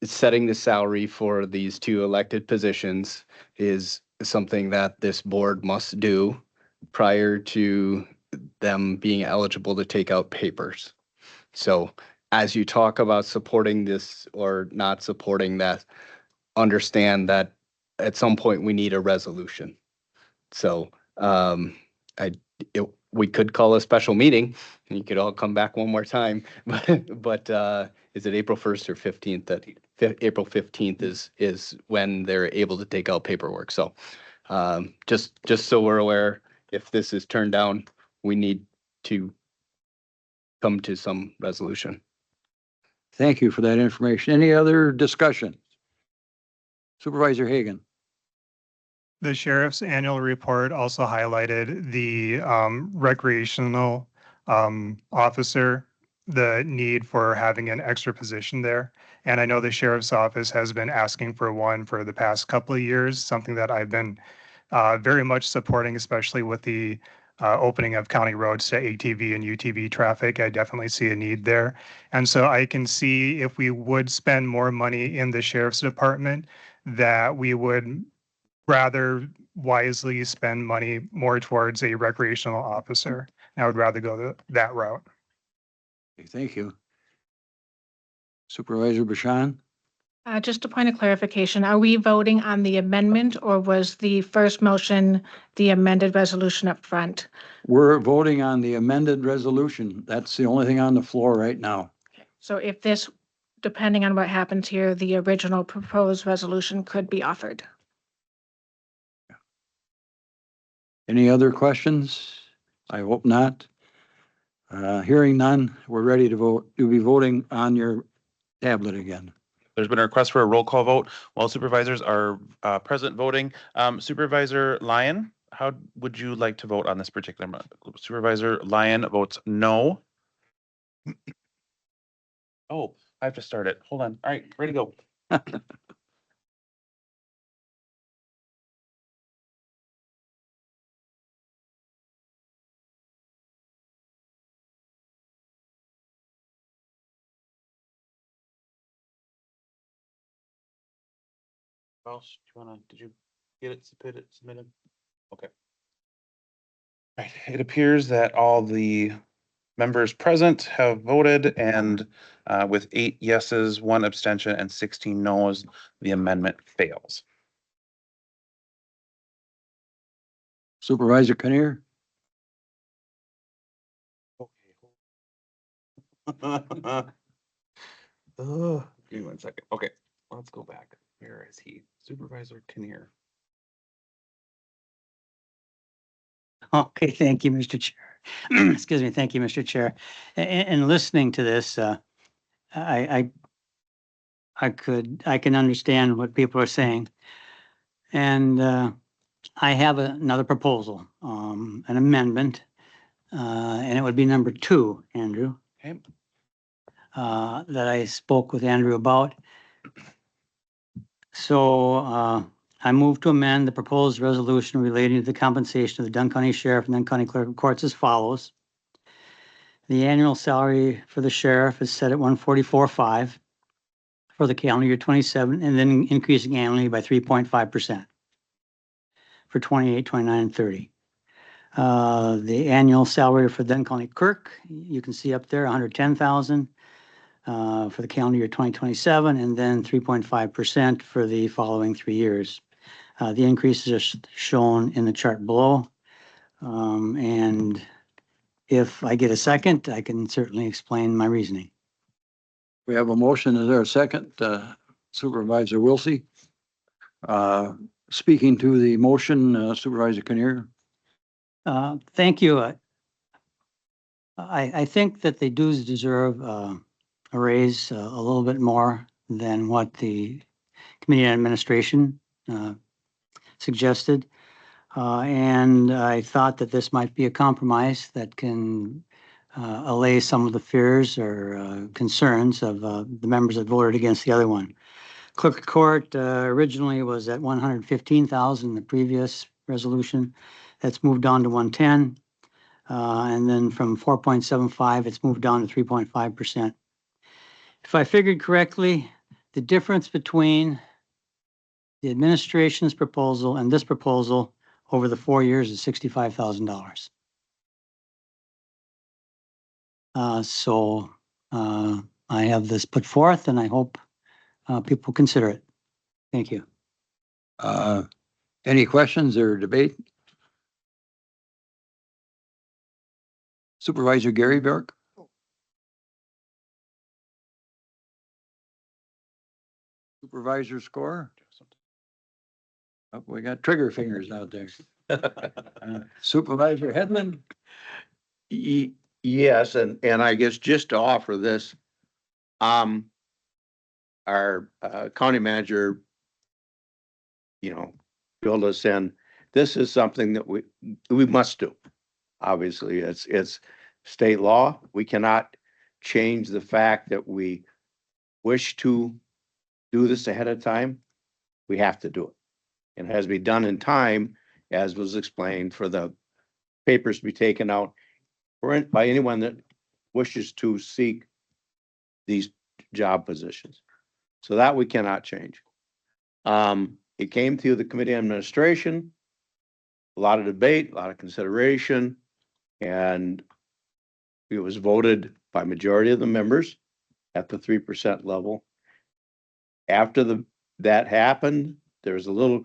setting the salary for these two elected positions is something that this board must do prior to them being eligible to take out papers. So as you talk about supporting this or not supporting that, understand that at some point we need a resolution. So we could call a special meeting and you could all come back one more time, but is it April 1st or 15th that April 15th is when they're able to take out paperwork. So just so we're aware, if this is turned down, we need to come to some resolution. Thank you for that information. Any other discussion? Supervisor Hagan. The sheriff's annual report also highlighted the recreational officer, the need for having an extra position there. And I know the sheriff's office has been asking for one for the past couple of years, something that I've been very much supporting, especially with the opening of county roads to ATV and UTV traffic. I definitely see a need there. And so I can see if we would spend more money in the sheriff's department, that we would rather wisely spend money more towards a recreational officer. I would rather go that route. Okay, thank you. Supervisor Bashan? Just a point of clarification, are we voting on the amendment or was the first motion the amended resolution up front? We're voting on the amended resolution. That's the only thing on the floor right now. So if this, depending on what happens here, the original proposed resolution could be offered. Any other questions? I hope not. Hearing none, we're ready to vote. You'll be voting on your tablet again. There's been a request for a roll call vote while supervisors are present voting. Supervisor Lyon, how would you like to vote on this particular month? Supervisor Lyon votes no. Oh, I have to start it. Hold on. All right, ready to go. Welsh, did you get it submitted? Okay. Right, it appears that all the members present have voted and with 8 yeses, 1 abstention and 16 noes, the amendment fails. Supervisor Kinnear? Give me 1 second. Okay, let's go back. Where is he? Supervisor Kinnear. Okay, thank you, Mr. Chair. Excuse me, thank you, Mr. Chair. In listening to this, I can understand what people are saying. And I have another proposal, an amendment, and it would be number 2, Andrew, Okay. that I spoke with Andrew about. So I move to amend the proposed resolution relating to the compensation of the Dunn County Sheriff and Dunn County Clerk of Courts as follows. The annual salary for the sheriff is set at $144,500 for the calendar year 27, and then increasing annually by 3.5% for 28, 29, and 30. The annual salary for Dunn County Clerk, you can see up there, $110,000 for the calendar year 2027, and then 3.5% for the following 3 years. The increases are shown in the chart below. And if I get a second, I can certainly explain my reasoning. We have a motion. Is there a second? Supervisor Wilsey? Speaking to the motion, Supervisor Kinnear? Thank you. I think that they do deserve a raise a little bit more than what the committee on administration suggested. And I thought that this might be a compromise that can allay some of the fears or concerns of the members that voted against the other one. Clerk of Court originally was at 115,000, the previous resolution. That's moved on to 110. And then from 4.75, it's moved down to 3.5%. If I figured correctly, the difference between the administration's proposal and this proposal over the 4 years is $65,000. So I have this put forth and I hope people consider it. Thank you. Any questions or debate? Supervisor Gary Bjork? Supervisor score. Oh, we got trigger fingers out there. Supervisor Headman? Yes, and I guess just to offer this, our county manager, filled us in. This is something that we must do. Obviously, it's state law. We cannot change the fact that we wish to do this ahead of time. We have to do it. And it has to be done in time, as was explained, for the papers to be taken out by anyone that wishes to seek these job positions. So that we cannot change. It came through the committee on administration, a lot of debate, a lot of consideration, and it was voted by majority of the members at the 3% level. After that happened, there was a little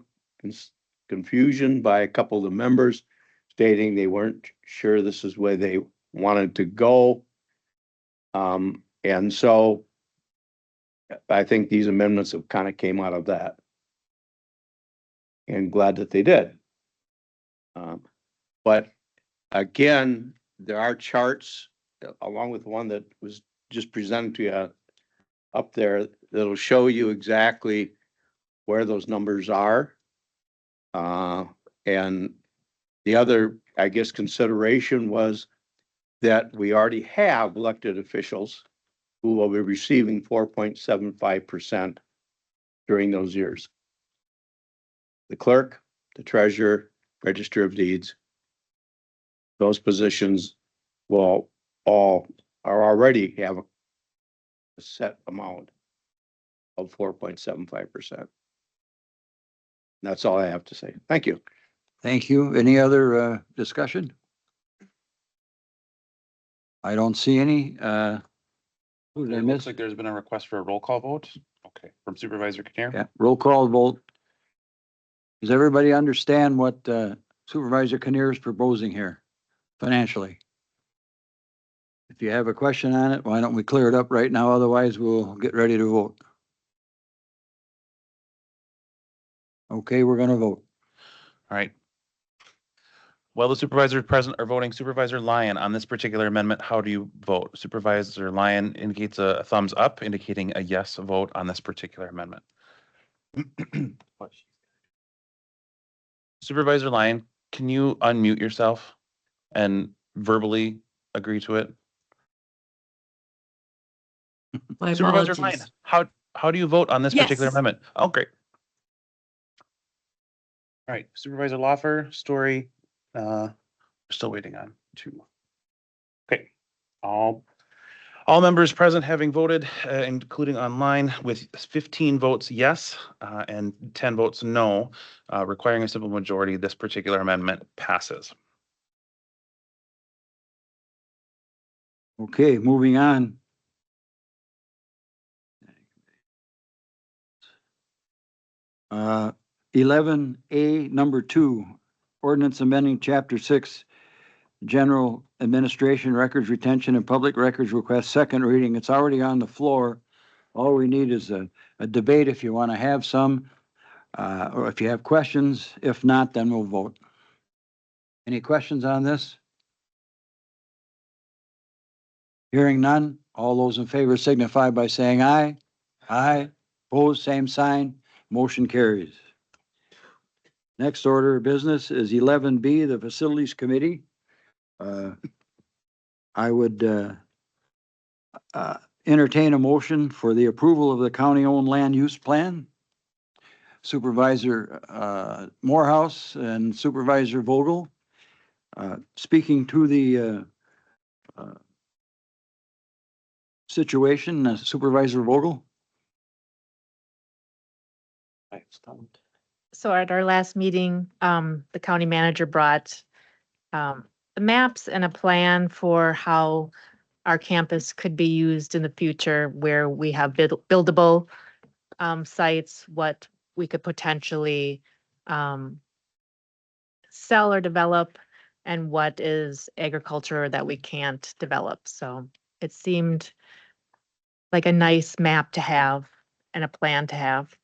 confusion by a couple of the members stating they weren't sure this is where they wanted to go. And so I think these amendments have kind of came out of that. And glad that they did. But again, there are charts along with one that was just presented to you up there that'll show you exactly where those numbers are. And the other, I guess, consideration was that we already have elected officials who will be receiving 4.75% during those years. The clerk, the treasurer, register of deeds, those positions will all already have a set amount of 4.75%. That's all I have to say. Thank you. Thank you. Any other discussion? I don't see any. Who did I It looks miss? like there's been a request for a roll call vote. Okay, from Supervisor Kinnear. Yeah, roll call vote. Does everybody understand what Supervisor Kinnear is proposing here financially? If you have a question on it, why don't we clear it up right now? Otherwise, we'll get ready to vote. Okay, we're gonna vote. All right. Well, the supervisors present are voting. Supervisor Lyon, on this particular amendment, how do you vote? Supervisor Lyon indicates a thumbs up, indicating a yes vote on this particular amendment. Supervisor Lyon, can you unmute yourself and verbally agree to it? My Supervisor apologies. Lyon, how do you vote on this particular Yes. amendment? Oh, great. All right, Supervisor Lawfer, Story, we're still waiting on 2. Okay, all members present having voted, including online, with 15 votes yes and 10 votes no, requiring a simple majority, this particular amendment passes. Okay, moving on. Uh, 11A, number 2, ordinance amending chapter 6, general administration records retention and public records request, second reading. It's already on the floor. All we need is a debate if you want to have some, or if you have questions. If not, then we'll vote. Any questions on this? Hearing none, all those in favor signify by saying aye. Aye. Opposed, same sign. Motion carries. Next order of business is 11B, the Facilities Committee. I would entertain a motion for the approval of the county-owned land use plan. Supervisor Morehouse and Supervisor Vogel speaking to the situation. Supervisor Vogel? So at our last meeting, the county manager brought the maps and a plan for how our campus could be used in the future, where we have buildable sites, what we could potentially sell or develop, and what is agriculture that we can't develop. So it seemed like a nice map to have and a plan to have.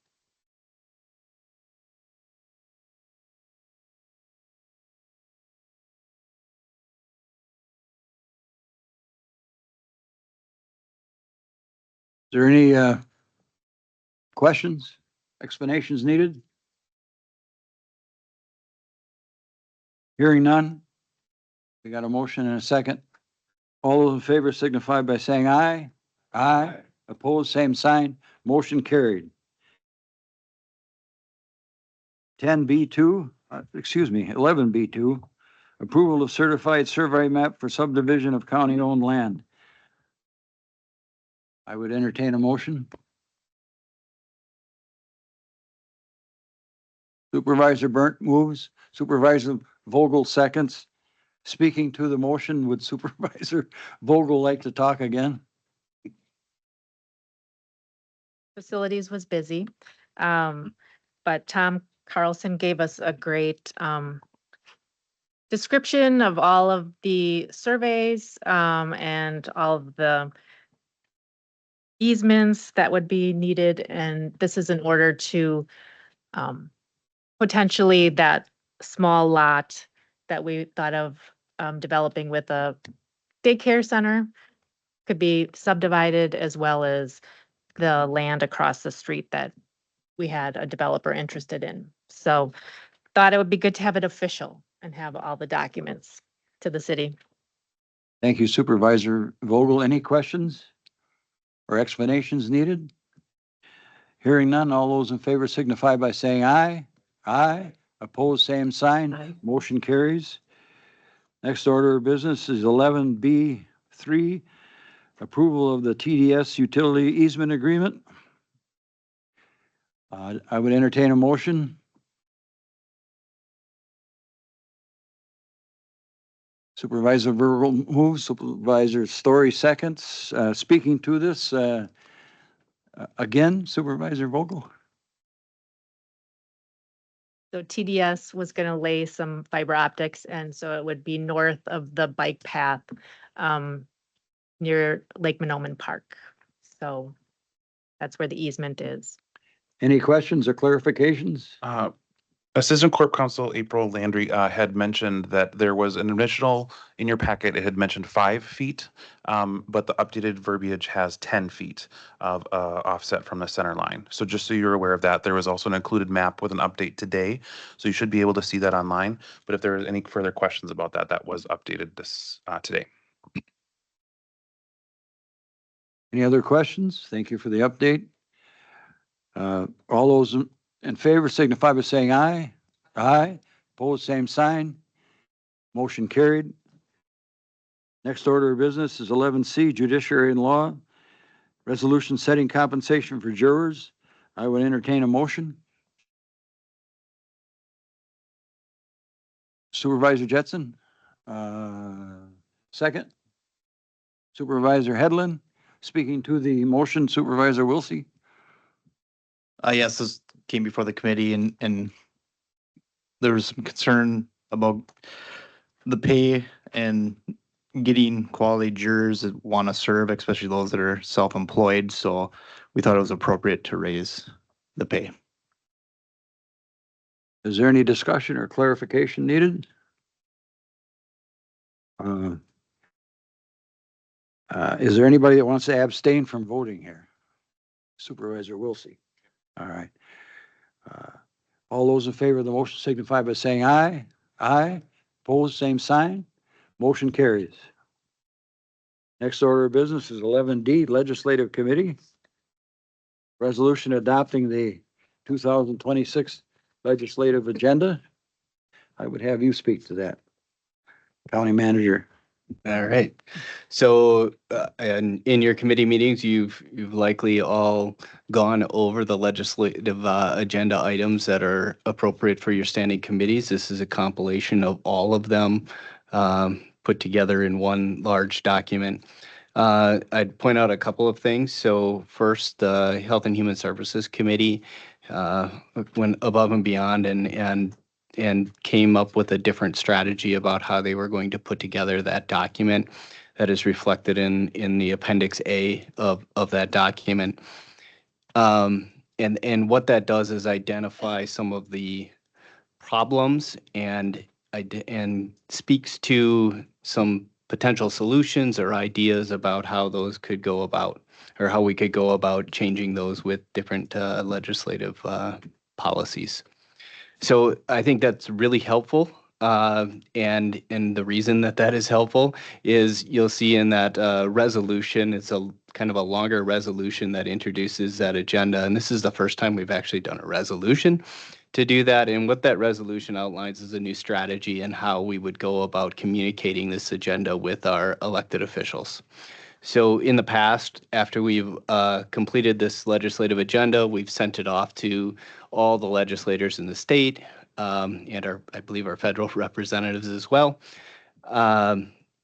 Is there any questions, explanations needed? Hearing none. We got a motion and a second. All those in favor signify by saying aye. Aye. Opposed, same sign. Motion carried. 10B2, 11B2, approval of certified survey map for subdivision of county-owned land. I would entertain a motion. Supervisor Burnt moves, Supervisor Vogel seconds. Speaking to the motion, would Supervisor Vogel like to talk again? Facilities was busy. But Tom Carlson gave us a great description of all of the surveys and all of the easements that would be needed. And this is in order to potentially that small lot that we thought of developing with a daycare center could be subdivided, as well as the land across the street that we had a developer interested in. So thought it would be good to have it official and have all the documents to the city. Thank you, Supervisor Vogel. Any questions or explanations needed? Hearing none, all those in favor signify by saying aye. Aye. Opposed, same sign. Aye. Motion carries. Next order of business is 11B3, approval of the TDS utility easement agreement. I would entertain a motion. Supervisor Vogel moves, Supervisor Story seconds. Speaking to this, again, Supervisor Vogel. So TDS was going to lay some fiber optics, and so it would be north of the bike path near Lake Monoman Park. So that's where the easement is. Any questions or clarifications? Assistant Corp Counsel April Landry had mentioned that there was an initial, in your packet, it had mentioned 5 feet, but the updated verbiage has 10 feet of offset from the center line. So just so you're aware of that, there was also an included map with an update today. So you should be able to see that online. But if there are any further questions about that, that was updated this today. Any other questions? Thank you for the update. All those in favor signify by saying aye. Aye. Opposed, same sign. Motion carried. Next order of business is 11C, Judiciary and Law. Resolution setting compensation for jurors. I would entertain a motion. Supervisor Jetson, second. Supervisor Headland, speaking to the motion, Supervisor Wilsey. Yes, this came before the committee and there was some concern about the pay and getting quality jurors that want to serve, especially those that are self-employed. So we thought it was appropriate to raise the pay. Is there any discussion or clarification needed? Is there anybody that wants to abstain from voting here? Supervisor Wilsey. All right. All those in favor of the motion signify by saying aye. Aye. Opposed, same sign. Motion carries. Next order of business is 11D, Legislative Committee. Resolution adopting the 2026 legislative agenda. I would have you speak to that. County Manager. All right. So and in your committee meetings, you've likely all gone over the legislative agenda items that are appropriate for your standing committees. This is a compilation of all of them put together in one large document. I'd point out a couple of things. So first, the Health and Human Services Committee went above and beyond and came up with a different strategy about how they were going to put together that document that is reflected in the Appendix A of that document. And what that does is identify some of the problems and speaks to some potential solutions or ideas about how those could go about, or how we could go about changing those with different legislative policies. So I think that's really helpful. And the reason that that is helpful is you'll see in that resolution, it's a kind of a longer resolution that introduces that agenda. And this is the first time we've actually done a resolution to do that. And what that resolution outlines is a new strategy and how we would go about communicating this agenda with our elected officials. So in the past, after we've completed this legislative agenda, we've sent it off to all the legislators in the state and I believe our federal representatives as well.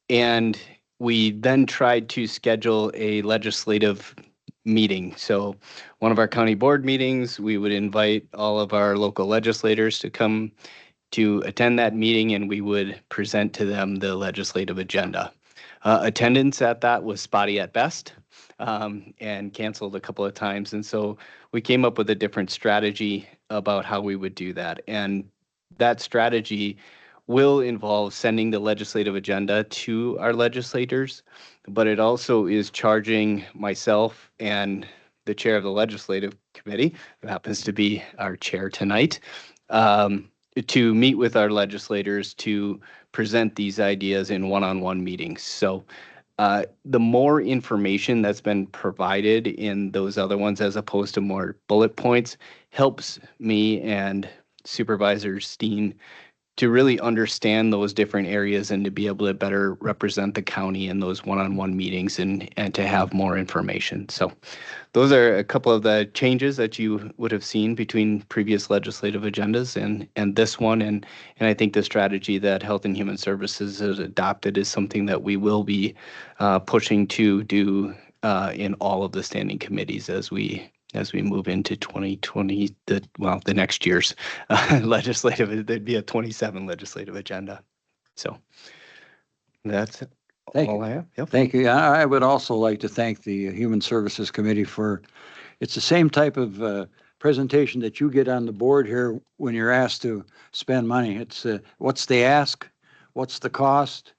And we then tried to schedule a legislative meeting. So one of our county board meetings, we would invite all of our local legislators to come to attend that meeting, and we would present to them the legislative agenda. Attendance at that was spotty at best and canceled a couple of times. And so we came up with a different strategy about how we would do that. And that strategy will involve sending the legislative agenda to our legislators, but it also is charging myself and the chair of the legislative committee, who happens to be our chair tonight, to meet with our legislators to present these ideas in one-on-one meetings. So the more information that's been provided in those other ones as opposed to more bullet points helps me and Supervisor Steen to really understand those different areas and to be able to better represent the county in those one-on-one meetings and to have more information. So those are a couple of the changes that you would have seen between previous legislative agendas and this one. And I think the strategy that Health and Human Services has adopted is something that we will be pushing to do in all of the standing committees as we move into 2020, the next year's legislative, there'd be a 27 legislative agenda. So that's all I have. Yep. Thank you. I would also like to thank the Human Services Committee for, it's the same type of presentation that you get on the board here when you're asked to spend money. It's what's the ask, what's the cost,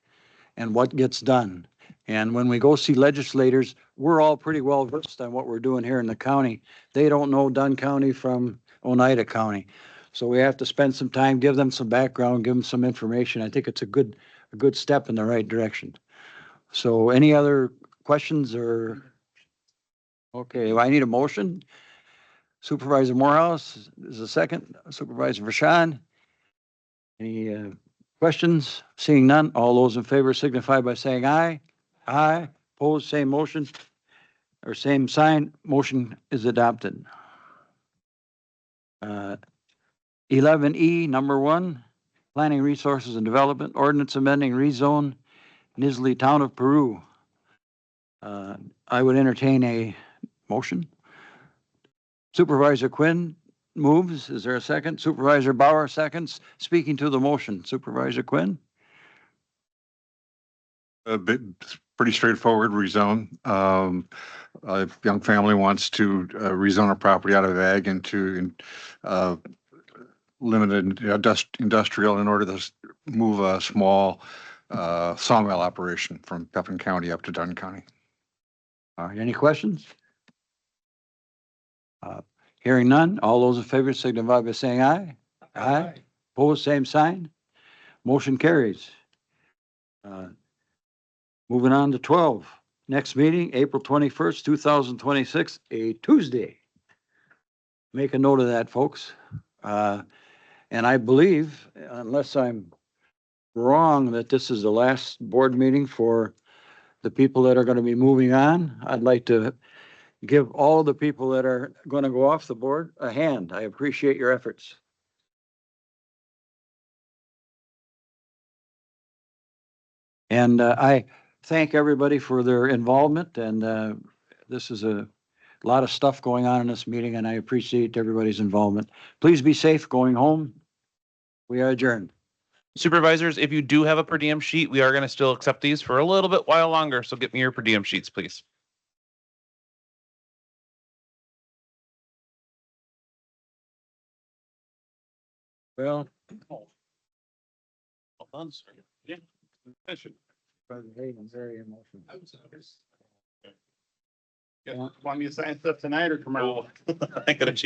and what gets done. And when we go see legislators, we're all pretty well versed on what we're doing here in the county. They don't know Dunn County from Oneida County. So we have to spend some time, give them some background, give them some information. I think it's a good step in the right direction. So any other questions or? Okay, I need a motion. Supervisor Morehouse is a second. Supervisor Vashon. Any questions? Seeing none, all those in favor signify by saying aye. Aye. Opposed, same motion or same sign. Motion is adopted. 11E, number 1, Planning Resources and Development Ordinance amending rezone Nisley Town of Peru. I would entertain a motion. Supervisor Quinn moves. Is there a second? Supervisor Bauer seconds. Speaking to the motion, Supervisor Quinn. Pretty straightforward rezone. A young family wants to rezone a property out of ag into limited industrial in order to move a small sawmill operation from Pepin County up to Dunn County. All right, any questions? Hearing none, all those in favor signify by saying aye. Aye. Opposed, same sign. Motion carries. Moving on to 12. Next meeting, April 21st, 2026, a Tuesday. Make a note of that, folks. And I believe, unless I'm wrong, that this is the last board meeting for the people that are going to be moving on. I'd like to give all of the people that are going to go off the board a hand. I appreciate your efforts. And I thank everybody for their involvement. And this is a lot of stuff going on in this meeting, and I appreciate everybody's involvement. Please be safe going home. We are adjourned. Supervisors, if you do have a per diem sheet, we are going to still accept these for a little bit while longer. So get me your per diem sheets, please. Well. Well done, sir. Yeah. President Hagan's very emotional. Want me to sign stuff tonight or tomorrow? I gotta change